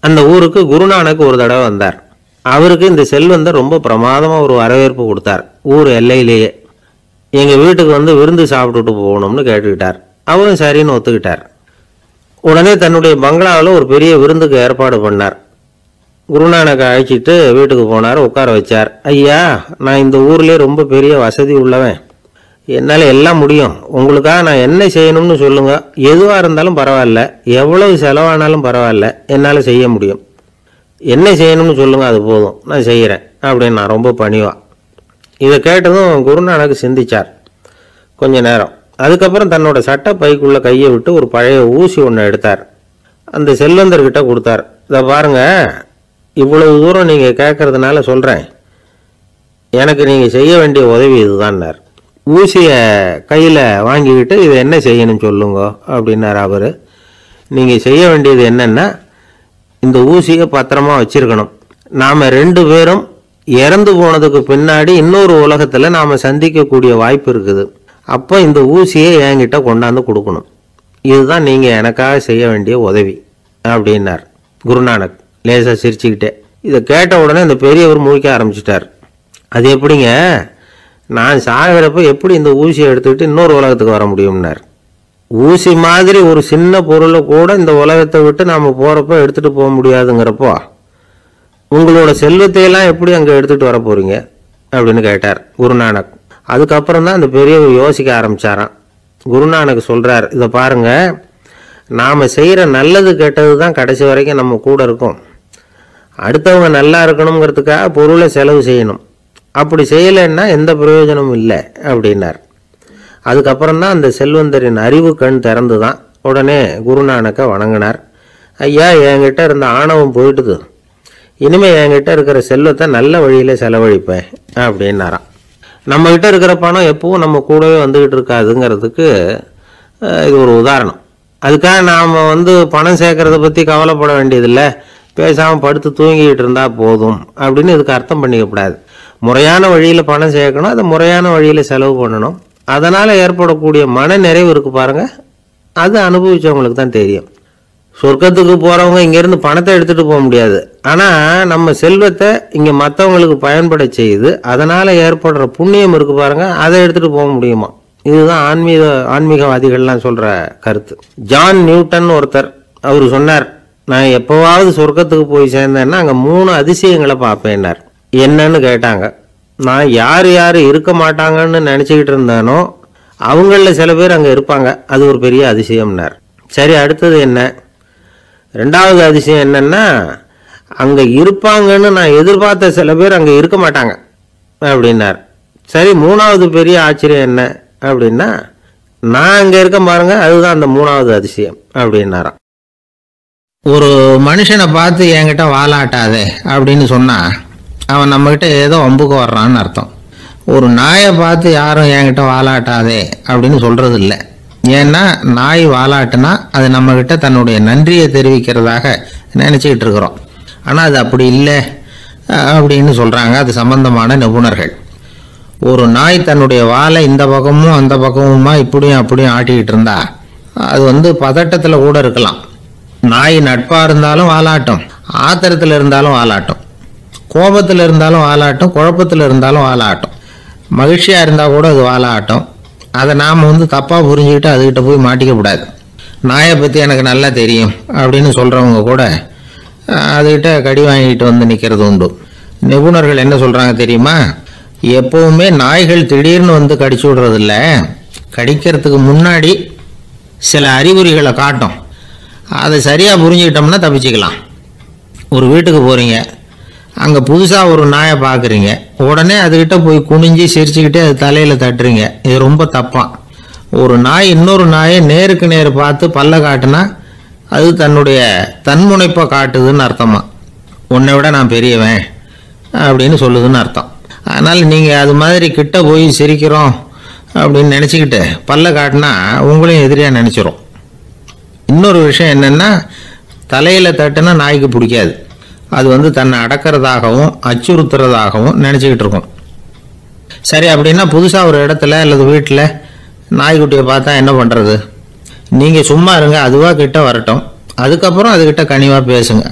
அந்த ஊருக்கு குருநானக் ஒரு தடவை வந்தார். அவருக்கு இந்த செல்வந்தர் ரொம்ப பிரமாதமாக ஒரு வரவேற்பு கொடுத்தார். ஊர் எல்லையிலேயே எங்கள் வீட்டுக்கு விருந்து சாப்பிட்டுட்டு போகணும்னு கேட்டுக்கிட்டார். அவரும் சரின்னு ஒத்துக்கிட்டார். உடனே தன்னுடைய பங்களாவில் ஒரு பெரிய விருந்துக்கு ஏற்பாடு பண்ணார். குருநானக்கை அழைச்சிட்டு வீட்டுக்கு போனார், உட்கார வச்சார். ஐயா, நான் இந்த ஊர்லேயே ரொம்ப பெரிய வசதி உள்ளவன், என்னால் எல்லாம் முடியும், உங்களுக்காக நான் என்ன செய்யணும்னு சொல்லுங்க, எதுவாக இருந்தாலும் பரவாயில்ல, எவ்வளவு செலவானாலும் பரவாயில்ல, என்னால் செய்ய முடியும், என்ன செய்யணும்னு சொல்லுங்க, அது போதும், நான் செய்கிறேன் அப்படின்னு நான் ரொம்ப பணிவா. இதை கேட்டதும் குருநானக் சிந்திச்சார் கொஞ்ச நேரம். அதுக்கப்புறம் தன்னோட சட்டை பைக்குள்ளே கையை விட்டு ஒரு பழைய ஊசி ஒன்று எடுத்தார். அந்த செல்வந்தர்கிட்ட கொடுத்தார். இதை பாருங்க, இவ்வளவு தூரம் நீங்கள் கேட்கறதுனால சொல்கிறேன், எனக்கு நீங்கள் செய்ய வேண்டிய உதவி இதுதான்னார். ஊசியை கையில் வாங்கிக்கிட்டு இதை என்ன செய்யணும்னு சொல்லுங்க அப்படின்னார் அவர். நீங்கள் செய்ய வேண்டியது என்னென்னா, இந்த ஊசியை பத்திரமா வச்சிருக்கணும். நாம் 2 பேரும் இறந்து போனதுக்கு பின்னாடி இன்னொரு உலகத்தில் நாம் சந்திக்கக்கூடிய வாய்ப்பு இருக்குது. அப்போ இந்த ஊசியை என்கிட்ட கொண்டாந்து கொடுக்கணும். இதுதான் நீங்கள் எனக்காக செய்ய வேண்டிய உதவி அப்படின்னார் குருநானக் லேசாக சிரிச்சுக்கிட்டே. இதை கேட்ட உடனே இந்த பெரியவர் முழிக்க ஆரம்பிச்சிட்டார். அது எப்படிங்க, நான் சாகிறப்ப எப்படி இந்த ஊசியை எடுத்துக்கிட்டு இன்னொரு உலகத்துக்கு வர முடியும்னார். ஊசி மாதிரி ஒரு சின்ன பொருளை கூட இந்த உலகத்தை விட்டு நாம் போகிறப்ப எடுத்துகிட்டு போக முடியாதுங்கிறப்போ உங்களோட செல்வத்தையெல்லாம் எப்படி அங்கே எடுத்துகிட்டு வர போகிறீங்க அப்படின்னு கேட்டார் குருநானக். அதுக்கப்புறம் தான் அந்த பெரியவர் யோசிக்க ஆரம்பித்தாராம். குருநானக் சொல்கிறார், இதை பாருங்கள், நாம் செய்கிற நல்லது கெட்டது தான் கடைசி வரைக்கும் நம்ம கூட இருக்கும். அடுத்தவங்க நல்லா இருக்கணுங்கிறதுக்காக பொருளை செலவு செய்யணும், அப்படி செய்யலைன்னா எந்த பிரயோஜனமும் இல்லை அப்படின்னார். அதுக்கப்புறம் தான் அந்த செல்வந்தரின் அறிவு கண் திறந்து தான். உடனே குருநானக்கை வணங்கினார். ஐயா, என்கிட்ட இருந்த ஆணவம் போயிட்டுது, இனிமேல் என்கிட்ட இருக்கிற செல்வத்தை நல்ல வழியில் செலவழிப்பேன் அப்படின்னாராம். நம்மகிட்ட இருக்கிற பணம் எப்பவும் நம்ம கூடவே வந்துக்கிட்டு இருக்காதுங்கிறதுக்கு இது ஒரு உதாரணம். அதுக்காக நாம் பணம் சேர்க்கறத பற்றி கவலைப்பட வேண்டியதில்லை, பேசாமல் படுத்து தூங்கிக்கிட்டு இருந்தால் போதும் அப்படின்னு இதுக்கு அர்த்தம் பண்ணிக்கக்கூடாது. முறையான வழியில் பணம் சேர்க்கணும், அதை முறையான வழியில் செலவு பண்ணணும். அதனால் ஏற்படக்கூடிய மன நிறைவு இருக்குது பாருங்கள், அது அனுபவித்தவங்களுக்கு தான் தெரியும். சொர்க்கத்துக்கு போகிறவங்க இங்கேருந்து பணத்தை எடுத்துகிட்டு போக முடியாது, ஆனால் நம்ம செல்வத்தை இங்கே மற்றவங்களுக்கு பயன்பட செய்து அதனால் ஏற்படுற புண்ணியம் இருக்குது பாருங்கள், அதை எடுத்துகிட்டு போக முடியுமா. இதுதான் ஆன்மீகவாதிகள்லாம் சொல்கிற கருத்து. ஜான் நியூட்டன் ஒருத்தர், அவர் சொன்னார், நான் எப்போவாவது சொர்க்கத்துக்கு போய் சேர்ந்தேன்னா அங்கே 3 அதிசயங்களை பார்ப்பேன்னார். என்னன்னு கேட்டாங்க. நான் யார் யார் இருக்க மாட்டாங்கன்னு நினச்சிக்கிட்டு இருந்தானோ அவங்களில் சில பேர் அங்கே இருப்பாங்க, அது ஒரு பெரிய அதிசயம்னார். சரி, அடுத்தது என்ன? 2வது அதிசயம் என்னன்னா, அங்கே இருப்பாங்கன்னு நான் எதிர்பார்த்த சில பேர் அங்கே இருக்க மாட்டாங்க அப்படின்னார். சரி, 3வது பெரிய ஆச்சரியம் என்ன அப்படின்னா, நான் அங்கே இருக்க பாருங்க, அதுதான் அந்த 3வது அதிசயம் அப்படின்னாராம். ஒரு மனுஷனை பார்த்து என்கிட்ட வாலாட்டாதே அப்படின்னு சொன்னா அவன் நம்மகிட்ட ஏதோ வம்புக்கு வர்றான்னு அர்த்தம். ஒரு நாயை பார்த்து யாரும் என்கிட்ட வாலாட்டாதே அப்படின்னு சொல்கிறது இல்லை. ஏன்னா நாய் வாலாட்டுனா அது நம்மக்கிட்ட தன்னுடைய நன்றியை தெரிவிக்கிறதாக நினச்சிக்கிட்டு இருக்கிறோம். ஆனால் அது அப்படி இல்லை அப்படின்னு சொல்கிறாங்க அது சம்பந்தமான நிபுணர்கள். ஒரு நாய் தன்னுடைய வாலை இந்த பக்கமும் அந்த பக்கமுமா இப்படியும் அப்படியும் ஆட்டிக்கிட்டு இருந்தா அது பதட்டத்தில் கூட இருக்கலாம். நாய் நட்பாக இருந்தாலும் வாலாட்டும், ஆத்திரத்தில் இருந்தாலும் வாலாட்டும், கோபத்தில் இருந்தாலும் வாலாட்டும், குழப்பத்தில் இருந்தாலும் வாலாட்டும், மகிழ்ச்சியாக இருந்தால் கூட அது வாலாட்டும். அதை நாம் தப்பாக புரிஞ்சுக்கிட்டு அதுக்கிட்ட போய் மாட்டிக்கக்கூடாது. நாயை பற்றி எனக்கு நல்லா தெரியும் அப்படின்னு சொல்கிறவங்க கூட அதுக்கிட்ட கடி வாங்கிட்டு நிற்கிறது உண்டு. நிபுணர்கள் என்ன சொல்கிறாங்க தெரியுமா? எப்போவுமே நாய்கள் திடீர்னு கடிச்சு விடுறதில்ல, கடிக்கிறதுக்கு முன்னாடி சில அறிகுறிகளை காட்டும். அதை சரியாக புரிஞ்சுக்கிட்டோம்னா தப்பிச்சுக்கலாம். ஒரு வீட்டுக்கு போகிறீங்க, அங்கே புதுசாக ஒரு நாயை பார்க்குறீங்க, உடனே அதுக்கிட்ட போய் குனிஞ்சு சிரிச்சுக்கிட்டே அது தலையில் தட்டுறீங்க. இது ரொம்ப தப்பான். ஒரு நாய் இன்னொரு நாயை நேருக்கு நேர் பார்த்து பல்ல காட்டுனா அது தன்னுடைய தன்முனைப்பை காட்டுதுன்னு அர்த்தமா. உன்னை விட நான் பெரியவன் அப்படின்னு சொல்லுதுன்னு அர்த்தம். அதனால் நீங்கள் அது மாதிரி கிட்ட போய் சிரிக்கிறோம் அப்படின்னு நினச்சிக்கிட்டு பல்ல காட்டினா உங்களையும் எதிரியாக நினச்சிரும். இன்னொரு விஷயம் என்னென்னா, தலையில் தட்டுனா நாய்க்கு பிடிக்காது. அது தன்னை அடக்கிறதாகவும் அச்சுறுத்துறதாகவும் நினச்சிக்கிட்டு இருக்கும். சரி, அப்படின்னா புதுசாக ஒரு இடத்துல அல்லது வீட்டில் நாய்க்குட்டியை பார்த்தா என்ன பண்ணுறது? நீங்கள் சும்மா இருங்க, அதுவாக கிட்ட வரட்டும், அதுக்கப்புறம் அதுக்கிட்ட கனிவாக பேசுங்க.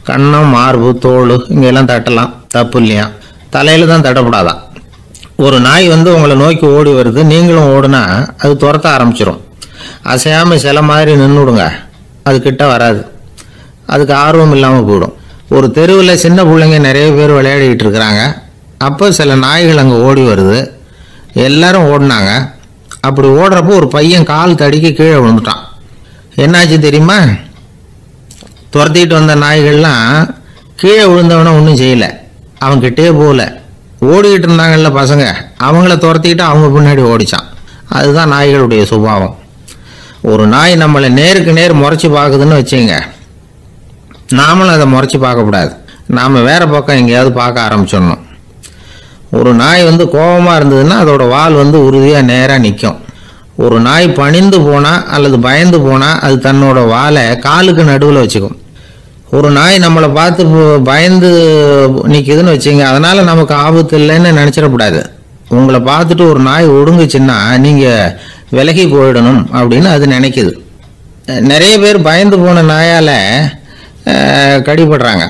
கன்னம், மார்பு, தோல் இங்கெல்லாம் தட்டலாம், தப்பு இல்லையா? தலையில் தான் தட்டப்படாதான். ஒரு நாய் உங்களை நோக்கி ஓடி வருது, நீங்களும் ஓடுனா அது துரத்த ஆரம்பிச்சிடும். அசையாமல் சில மாதிரி நின்றுடுங்க, அது கிட்ட வராது. அதுக்கு ஆர்வம் இல்லாமல் போயிடும். ஒரு தெருவில் சின்ன பிள்ளைங்க நிறைய பேர் விளையாடிக்கிட்டு இருக்கிறாங்க. அப்போ சில நாய்கள் அங்கே ஓடி வருது. எல்லாரும் ஓடினாங்க. அப்படி ஓடுறப்போ ஒரு பையன் கால் தடிக்கி கீழே விழுந்துட்டான். என்னாச்சு தெரியுமா? துரத்திட்டு வந்த நாய்கள்லாம் கீழே விழுந்தவனை ஒன்றும் செய்யலை, அவன்கிட்டே போகல. ஓடிக்கிட்டு இருந்தாங்கல்ல பசங்க, அவங்கள துரத்திக்கிட்டு அவங்க பின்னாடி ஓடிச்சான். அதுதான் நாய்களுடைய சுபாவம். ஒரு நாய் நம்மளை நேருக்கு நேர் முறைச்சி பார்க்குதுன்னு வச்சுங்க, நாமளும் அதை முறைச்சி பார்க்கக்கூடாது. நாம் வேறு பக்கம் எங்கேயாவது பார்க்க ஆரம்பிச்சிடணும். ஒரு நாய் கோபமாக இருந்ததுன்னா அதோட வால் உறுதியாக நேராக நிற்கும். ஒரு நாய் பணிந்து போனால் அல்லது பயந்து போனால் அது தன்னோட வாலை காலுக்கு நடுவில் வச்சுக்கும். ஒரு நாய் நம்மளை பார்த்து பயந்து நிற்கிதுன்னு வச்சுங்க, அதனால் நமக்கு ஆபத்து இல்லைன்னு நினச்சிடக்கூடாது. உங்களை பார்த்துட்டு ஒரு நாய் ஒடுங்குச்சுன்னா நீங்கள் விலகி போயிடணும் அப்படின்னு அது நினைக்குது. நிறைய பேர் பயந்து போன நாயால் கடிபடுறாங்க.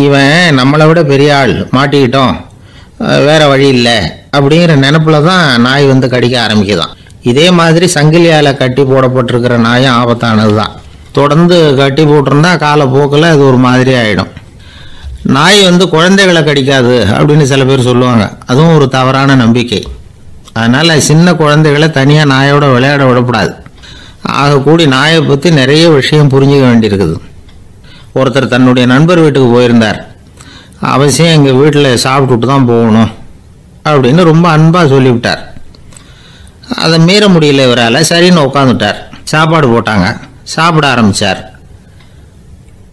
இவன் நம்மளை விட பெரிய ஆள், மாட்டிக்கிட்டோம், வேறு வழி இல்லை அப்படிங்கிற நினப்பில் தான் நாய் கடிக்க ஆரம்பிக்குதான். இதே மாதிரி சங்கிலியால் கட்டி போடப்பட்டிருக்கிற நாயும் ஆபத்தானது தான். தொடர்ந்து கட்டி போட்டிருந்தா காலப்போக்கில் அது ஒரு மாதிரி ஆகிடும். நாய் குழந்தைகளை கடிக்காது அப்படின்னு சில பேர் சொல்லுவாங்க. அதுவும் ஒரு தவறான நம்பிக்கை. அதனால் சின்ன குழந்தைகளை தனியாக நாயோட விளையாட விடக்கூடாது. ஆகக்கூடி நாயை பற்றி நிறைய விஷயம் புரிஞ்சுக்க வேண்டியிருக்குது. ஒருத்தர் தன்னுடைய நண்பர் வீட்டுக்கு போயிருந்தார். அவசியம் எங்கள் வீட்டில் சாப்பிட்டுட்டு தான் போகணும் அப்படின்னு ரொம்ப அன்பாக சொல்லிவிட்டார். அதை மீற முடியல இவரால். சரின்னு உட்காந்துட்டார். சாப்பாடு போட்டாங்க, சாப்பிட ஆரம்பித்தார்.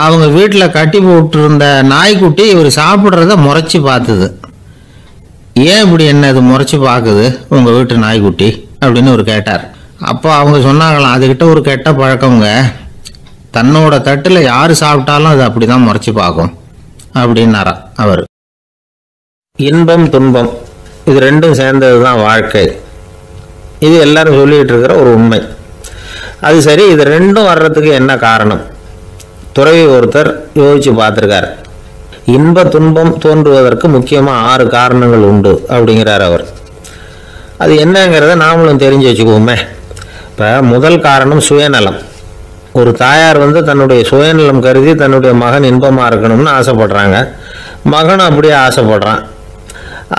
அவங்க வீட்டில் கட்டி போட்டிருந்த நாய்க்குட்டி இவர் சாப்பிட்றத முறைச்சி பார்த்துது. ஏன் இப்படி என்ன இது முறைச்சி பார்க்குது உங்கள் வீட்டு நாய்க்குட்டி அப்படின்னு அவர் கேட்டார். அப்போ அவங்க சொன்னாங்களாம், அதுக்கிட்ட ஒரு கெட்ட பழக்கங்க, தன்னோட தட்டில் யார் சாப்பிட்டாலும் அது அப்படி தான் முறைச்சி பார்க்கும் அப்படின்னாரா அவர். இன்பம் துன்பம் இது ரெண்டும் சேர்ந்தது தான் வாழ்க்கை. இது எல்லாரும் சொல்லிகிட்டு இருக்கிற ஒரு உண்மை. அது சரி, இது ரெண்டும் வர்றதுக்கு என்ன காரணம்? துறவி ஒருத்தர் யோசிச்சு பார்த்துருக்கார். இன்ப துன்பம் தோன்றுவதற்கு முக்கியமாக 6 காரணங்கள் உண்டு அப்படிங்கிறார் அவர். அது என்னங்கிறத நாமளும் தெரிஞ்சு வச்சுக்குவோமே. இப்போ முதல் காரணம் சுயநலம். ஒரு தாயார் தன்னுடைய சுயநலம் கருதி தன்னுடைய மகன் இன்பமாக இருக்கணும்னு ஆசைப்படுறாங்க. மகனும் அப்படியே ஆசைப்படுறான்.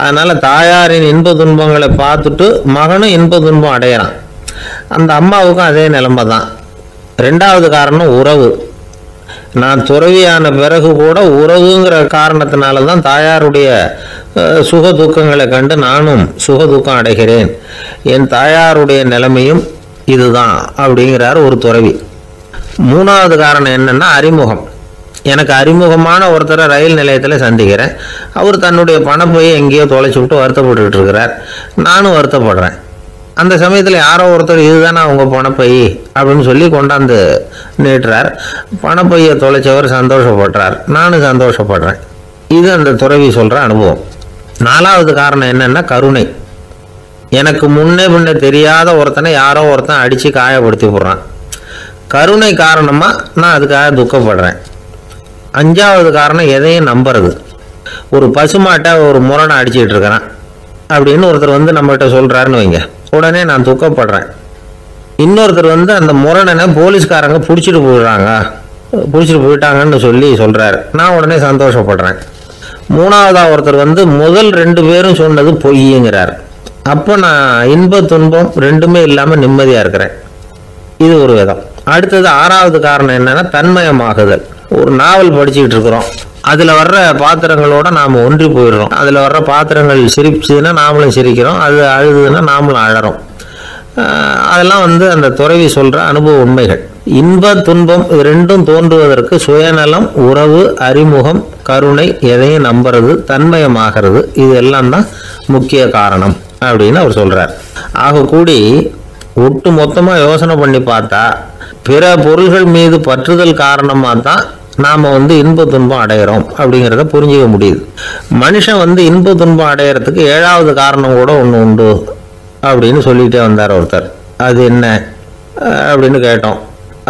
அதனால் தாயாரின் இன்ப துன்பங்களை பார்த்துட்டு மகனும் இன்ப துன்பம் அடையிறான். அந்த அம்மாவுக்கும் அதே நிலைமை தான். 2வது காரணம் உறவு. நான் துறவியான பிறகு கூட உறவுங்கிற காரணத்தினால தான் தாயாருடைய சுக துக்கங்களை கண்டு நானும் சுக துக்கம் அடைகிறேன். என் தாயாருடைய நிலைமையும் இதுதான் அப்படிங்கிறார் ஒரு துறவி. 3வது காரணம் என்னன்னா அறிமுகம். எனக்கு அறிமுகமான ஒருத்தரை ரயில் நிலையத்தில் சந்திக்கிறேன். அவர் தன்னுடைய பணப்பையை எங்கேயோ தொலைச்சி விட்டு வருத்தப்பட்டுக்கிட்டு இருக்கிறார். நானும் வருத்தப்படுறேன். அந்த சமயத்தில் யாரோ ஒருத்தர் இதுதானே அவங்க பணப்பை அப்படின்னு சொல்லி கொண்டாந்து நீட்டுறார். பணப்பையை தொலைச்சவர் சந்தோஷப்படுறார், நானும் சந்தோஷப்படுறேன். இது அந்த துறவி சொல்கிற அனுபவம். 4வது காரணம் என்னென்னா கருணை. எனக்கு முன்னே பின்ன தெரியாத ஒருத்தனை யாரோ ஒருத்தன் அடித்து காயப்படுத்தி போடுறான். கருணை காரணமாக நான் அதுக்காக துக்கப்படுறேன். 5வது காரணம் எதையும் நம்புறது. ஒரு பசுமாட்டை ஒரு முரணை அடிச்சுக்கிட்டு இருக்கிறான் அப்படின்னு ஒருத்தர் வந்து நம்மகிட்ட சொல்கிறாருன்னு வைங்க, உடனே நான் துக்கப்படுறேன். இன்னொருத்தர் வந்து அந்த முரணனை போலீஸ்காரங்க பிடிச்சிட்டு போயிட்டாங்கன்னு சொல்லி சொல்கிறாரு, நான் உடனே சந்தோஷப்படுறேன். 3வதாக ஒருத்தர் வந்து முதல் 2 பேரும் சொன்னது பொய்யுங்கிறார். அப்போ நான் இன்ப துன்பம் ரெண்டுமே இல்லாமல் நிம்மதியாக இருக்கிறேன். இது ஒரு விதம். அடுத்தது 6வது காரணம் என்னென்னா தன்மயமாகுதல். ஒரு நாவல் படிச்சுக்கிட்டு இருக்கிறோம், அதில் வர்ற பாத்திரங்களோட நாம் ஒன்றி போயிடுறோம். அதில் வர்ற பாத்திரங்கள் சிரிச்சுதுன்னா நாமளும் சிரிக்கிறோம், அது அழுதுன்னா நாமளும் அழறோம். அதெல்லாம் வந்து அந்த துறவி சொல்கிற அனுபவ உண்மைகள். இன்ப துன்பம் இது ரெண்டும் தோன்றுவதற்கு சுயநலம், உறவு, அறிமுகம், கருணை, எதையும் நம்புறது, தன்மயமாகிறது, இது எல்லாம் தான் முக்கிய காரணம் அப்படின்னு அவர் சொல்கிறார். ஆக கூடி ஒட்டு மொத்தமாக யோசனை பண்ணி பார்த்தா பிற பொருள்கள் மீது பற்றுதல் காரணமாக தான் நாம் வந்து இன்ப துன்பம் அடைகிறோம் அப்படிங்கிறத புரிஞ்சிக்க முடியுது. மனுஷன் வந்து இன்ப துன்பம் அடைகிறதுக்கு 7வது காரணம் கூட ஒன்று உண்டு அப்படின்னு சொல்லிகிட்டே வந்தார் ஒருத்தர். அது என்ன அப்படின்னு கேட்டோம்.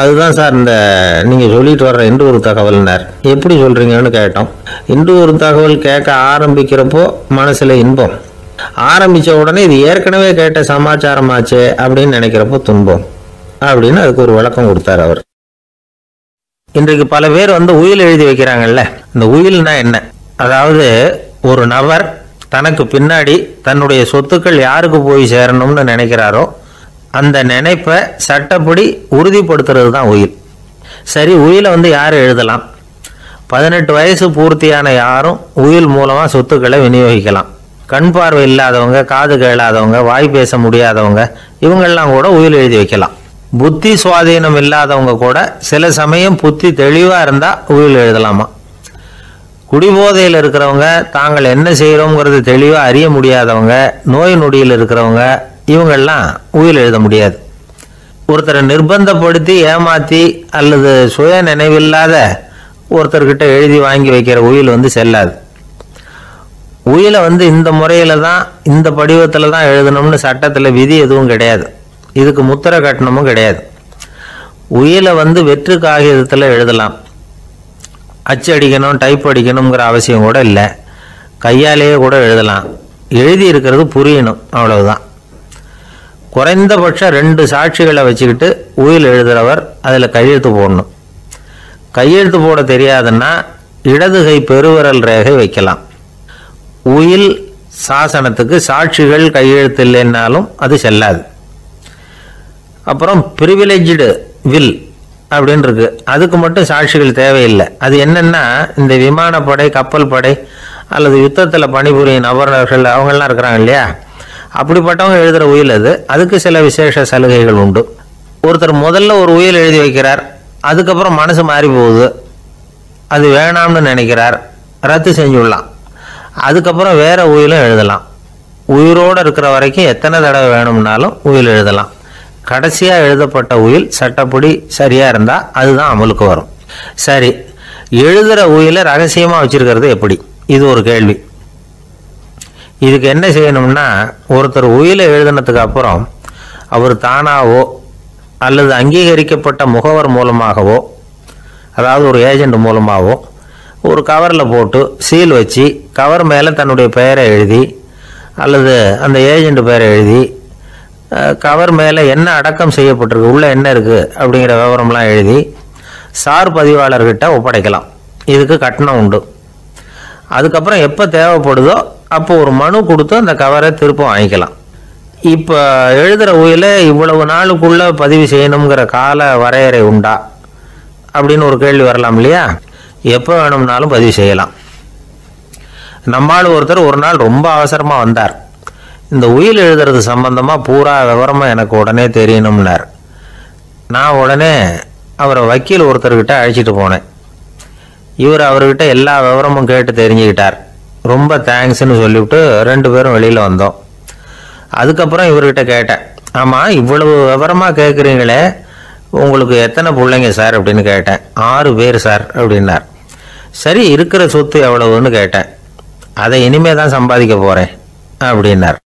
அதுதான் சார் இந்த நீங்கள் சொல்லிட்டு வர்ற இன்று ஒரு தகவல்னார். எப்படி சொல்கிறீங்கன்னு கேட்டோம். இன்று ஒரு தகவல் கேட்க ஆரம்பிக்கிறப்போ மனசில் இன்பம், ஆரம்பித்த உடனே இது ஏற்கனவே கேட்ட சமாச்சாரமாச்சே அப்படின்னு நினைக்கிறப்போ துன்பம் அப்படின்னு அதுக்கு ஒரு விளக்கம் கொடுத்தார் அவர். இன்றைக்கு பல பேர் வந்து உயில் எழுதி வைக்கிறாங்கல்ல. இந்த உயில்னா என்ன? அதாவது ஒரு நபர் தனக்கு பின்னாடி தன்னுடைய சொத்துக்கள் யாருக்கு போய் சேரணும்னு நினைக்கிறாரோ அந்த நினைப்பை சட்டப்படி உறுதிப்படுத்துறது தான் உயில். சரி, உயிலை வந்து யார் எழுதலாம்? 18 வயசு பூர்த்தியான யாரும் உயில் மூலமாக சொத்துக்களை விநியோகிக்கலாம். கண் பார்வை இல்லாதவங்க, காது கேளாதவங்க, வாய் பேச முடியாதவங்க, இவங்கெல்லாம் கூட உயில் எழுதி வைக்கலாம். புத்தி சுவாதீனம் இல்லாதவங்க கூட சில சமயம் புத்தி தெளிவாக இருந்தால் உயில் எழுதலாமா. குடிபோதையில் இருக்கிறவங்க, தாங்கள் என்ன செய்கிறோங்கிறது தெளிவாக அறிய முடியாதவங்க, நோய் நொடியில் இருக்கிறவங்க, இவங்கெல்லாம் உயில் எழுத முடியாது. ஒருத்தரை நிர்பந்தப்படுத்தி ஏமாற்றி அல்லது சுய நினைவில்லாத ஒருத்தர்கிட்ட எழுதி வாங்கி வைக்கிற உயில் வந்து செல்லாது. உயிலை வந்து இந்த முறையில் தான், இந்த படிவத்தில் தான் எழுதணும்னு சட்டத்தில் விதி எதுவும் கிடையாது. இதுக்கு முத்திரை கட்டணமும் கிடையாது. உயிலை வந்து வெற்று காகிதத்தில் எழுதலாம். அச்சு அடிக்கணும், டைப் அடிக்கணுங்கிற அவசியம் கூட இல்லை. கையாலேயே கூட எழுதலாம். எழுதி இருக்கிறது புரியணும், அவ்வளவுதான். குறைந்தபட்சம் 2 சாட்சிகளை வச்சுக்கிட்டு உயில் எழுதுகிறவர் அதில் கையெழுத்து போடணும். கையெழுத்து போட தெரியாதுன்னா இடது கை பெருவிரல் ரேகை வைக்கலாம். உயில் சாசனத்துக்கு சாட்சிகள் கையெழுத்து இல்லைன்னாலும் அது செல்லாது. அப்புறம் ப்ரிவிலேஜ்டு வில் அப்படின்னு இருக்கு, அதுக்கு மட்டும் சாட்சிகள் தேவையில்லை. அது என்னென்னா, இந்த விமானப்படை, கப்பல் படை அல்லது யுத்தத்தில் பணிபுரியும் நபர்கள் அவங்கெல்லாம் இருக்கிறாங்க இல்லையா, அப்படிப்பட்டவங்க எழுதுகிற உயில் அது. அதுக்கு சில விசேஷ சலுகைகள் உண்டு. ஒருத்தர் முதல்ல ஒரு உயில் எழுதி வைக்கிறார், அதுக்கப்புறம் மனசு மாறி போகுது, அது வேணாம்னு நினைக்கிறார், ரத்து செஞ்சுடலாம். அதுக்கப்புறம் வேறு உயிலும் எழுதலாம். உயிரோடு இருக்கிற வரைக்கும் எத்தனை தடவை வேணும்னாலும் உயில் எழுதலாம். கடைசியாக எழுதப்பட்ட உயில் சட்டப்படி சரியாக இருந்தால் அதுதான் அமலுக்கு வரும். சரி, எழுதுகிற உயிலை ரகசியமாக வச்சுருக்கிறது எப்படி? இது ஒரு கேள்வி. இதுக்கு என்ன செய்யணும்னா, ஒருத்தர் உயிலை எழுதினதுக்கு அப்புறம் அவர் தானாகவோ அல்லது அங்கீகரிக்கப்பட்ட முகவர் மூலமாகவோ, அதாவது ஒரு ஏஜெண்ட் மூலமாகவோ, ஒரு கவரில் போட்டு சீல் வச்சு கவர் மேலே தன்னுடைய பெயரை எழுதி அல்லது அந்த ஏஜெண்ட் பெயரை எழுதி கவர் மேலே என்ன அடக்கம் செய்யப்பட்டிருக்கு, உள்ளே என்ன இருக்குது அப்படிங்கிற விவரம்லாம் எழுதி சார் பதிவாளர்கிட்ட ஒப்படைக்கலாம். இதுக்கு கட்டணம் உண்டு. அதுக்கப்புறம் எப்போ தேவைப்படுதோ அப்போ ஒரு மனு கொடுத்து அந்த கவரை திரும்ப வாங்கிக்கலாம். இப்போ எழுதுகிற உயிலை இவ்வளவு நாளுக்குள்ளே பதிவு செய்யணுங்கிற கால வரையறை உண்டா அப்படின்னு ஒரு கேள்வி வரலாம் இல்லையா? எப்போ வேணும்னாலும் பதிவு செய்யலாம். நம்மால் ஒருத்தர் ஒரு நாள் ரொம்ப அவசரமாக வந்தார். இந்த உயில் எழுதுறது சம்பந்தமாக பூரா விவரமாக எனக்கு உடனே தெரியணும்னார். நான் உடனே அவரை வக்கீல் ஒருத்தர்கிட்ட அழைச்சிட்டு போனேன். இவர் அவர்கிட்ட எல்லா விவரமும் கேட்டு தெரிஞ்சுக்கிட்டார். ரொம்ப தேங்க்ஸ்ன்னு சொல்லிவிட்டு 2 பேரும் வெளியில் வந்தோம். அதுக்கப்புறம் இவர்கிட்ட கேட்டேன், ஆமாம் இவ்வளவு விவரமாக கேட்குறீங்களே, உங்களுக்கு எத்தனை பிள்ளைங்க சார் அப்படின்னு கேட்டேன். 6 பேர் சார் அப்படின்னார். சரி, இருக்கிற சொத்து எவ்வளவுன்னு கேட்டேன். அதை இனிமே தான் சம்பாதிக்க போகிறேன் அப்படின்னார்.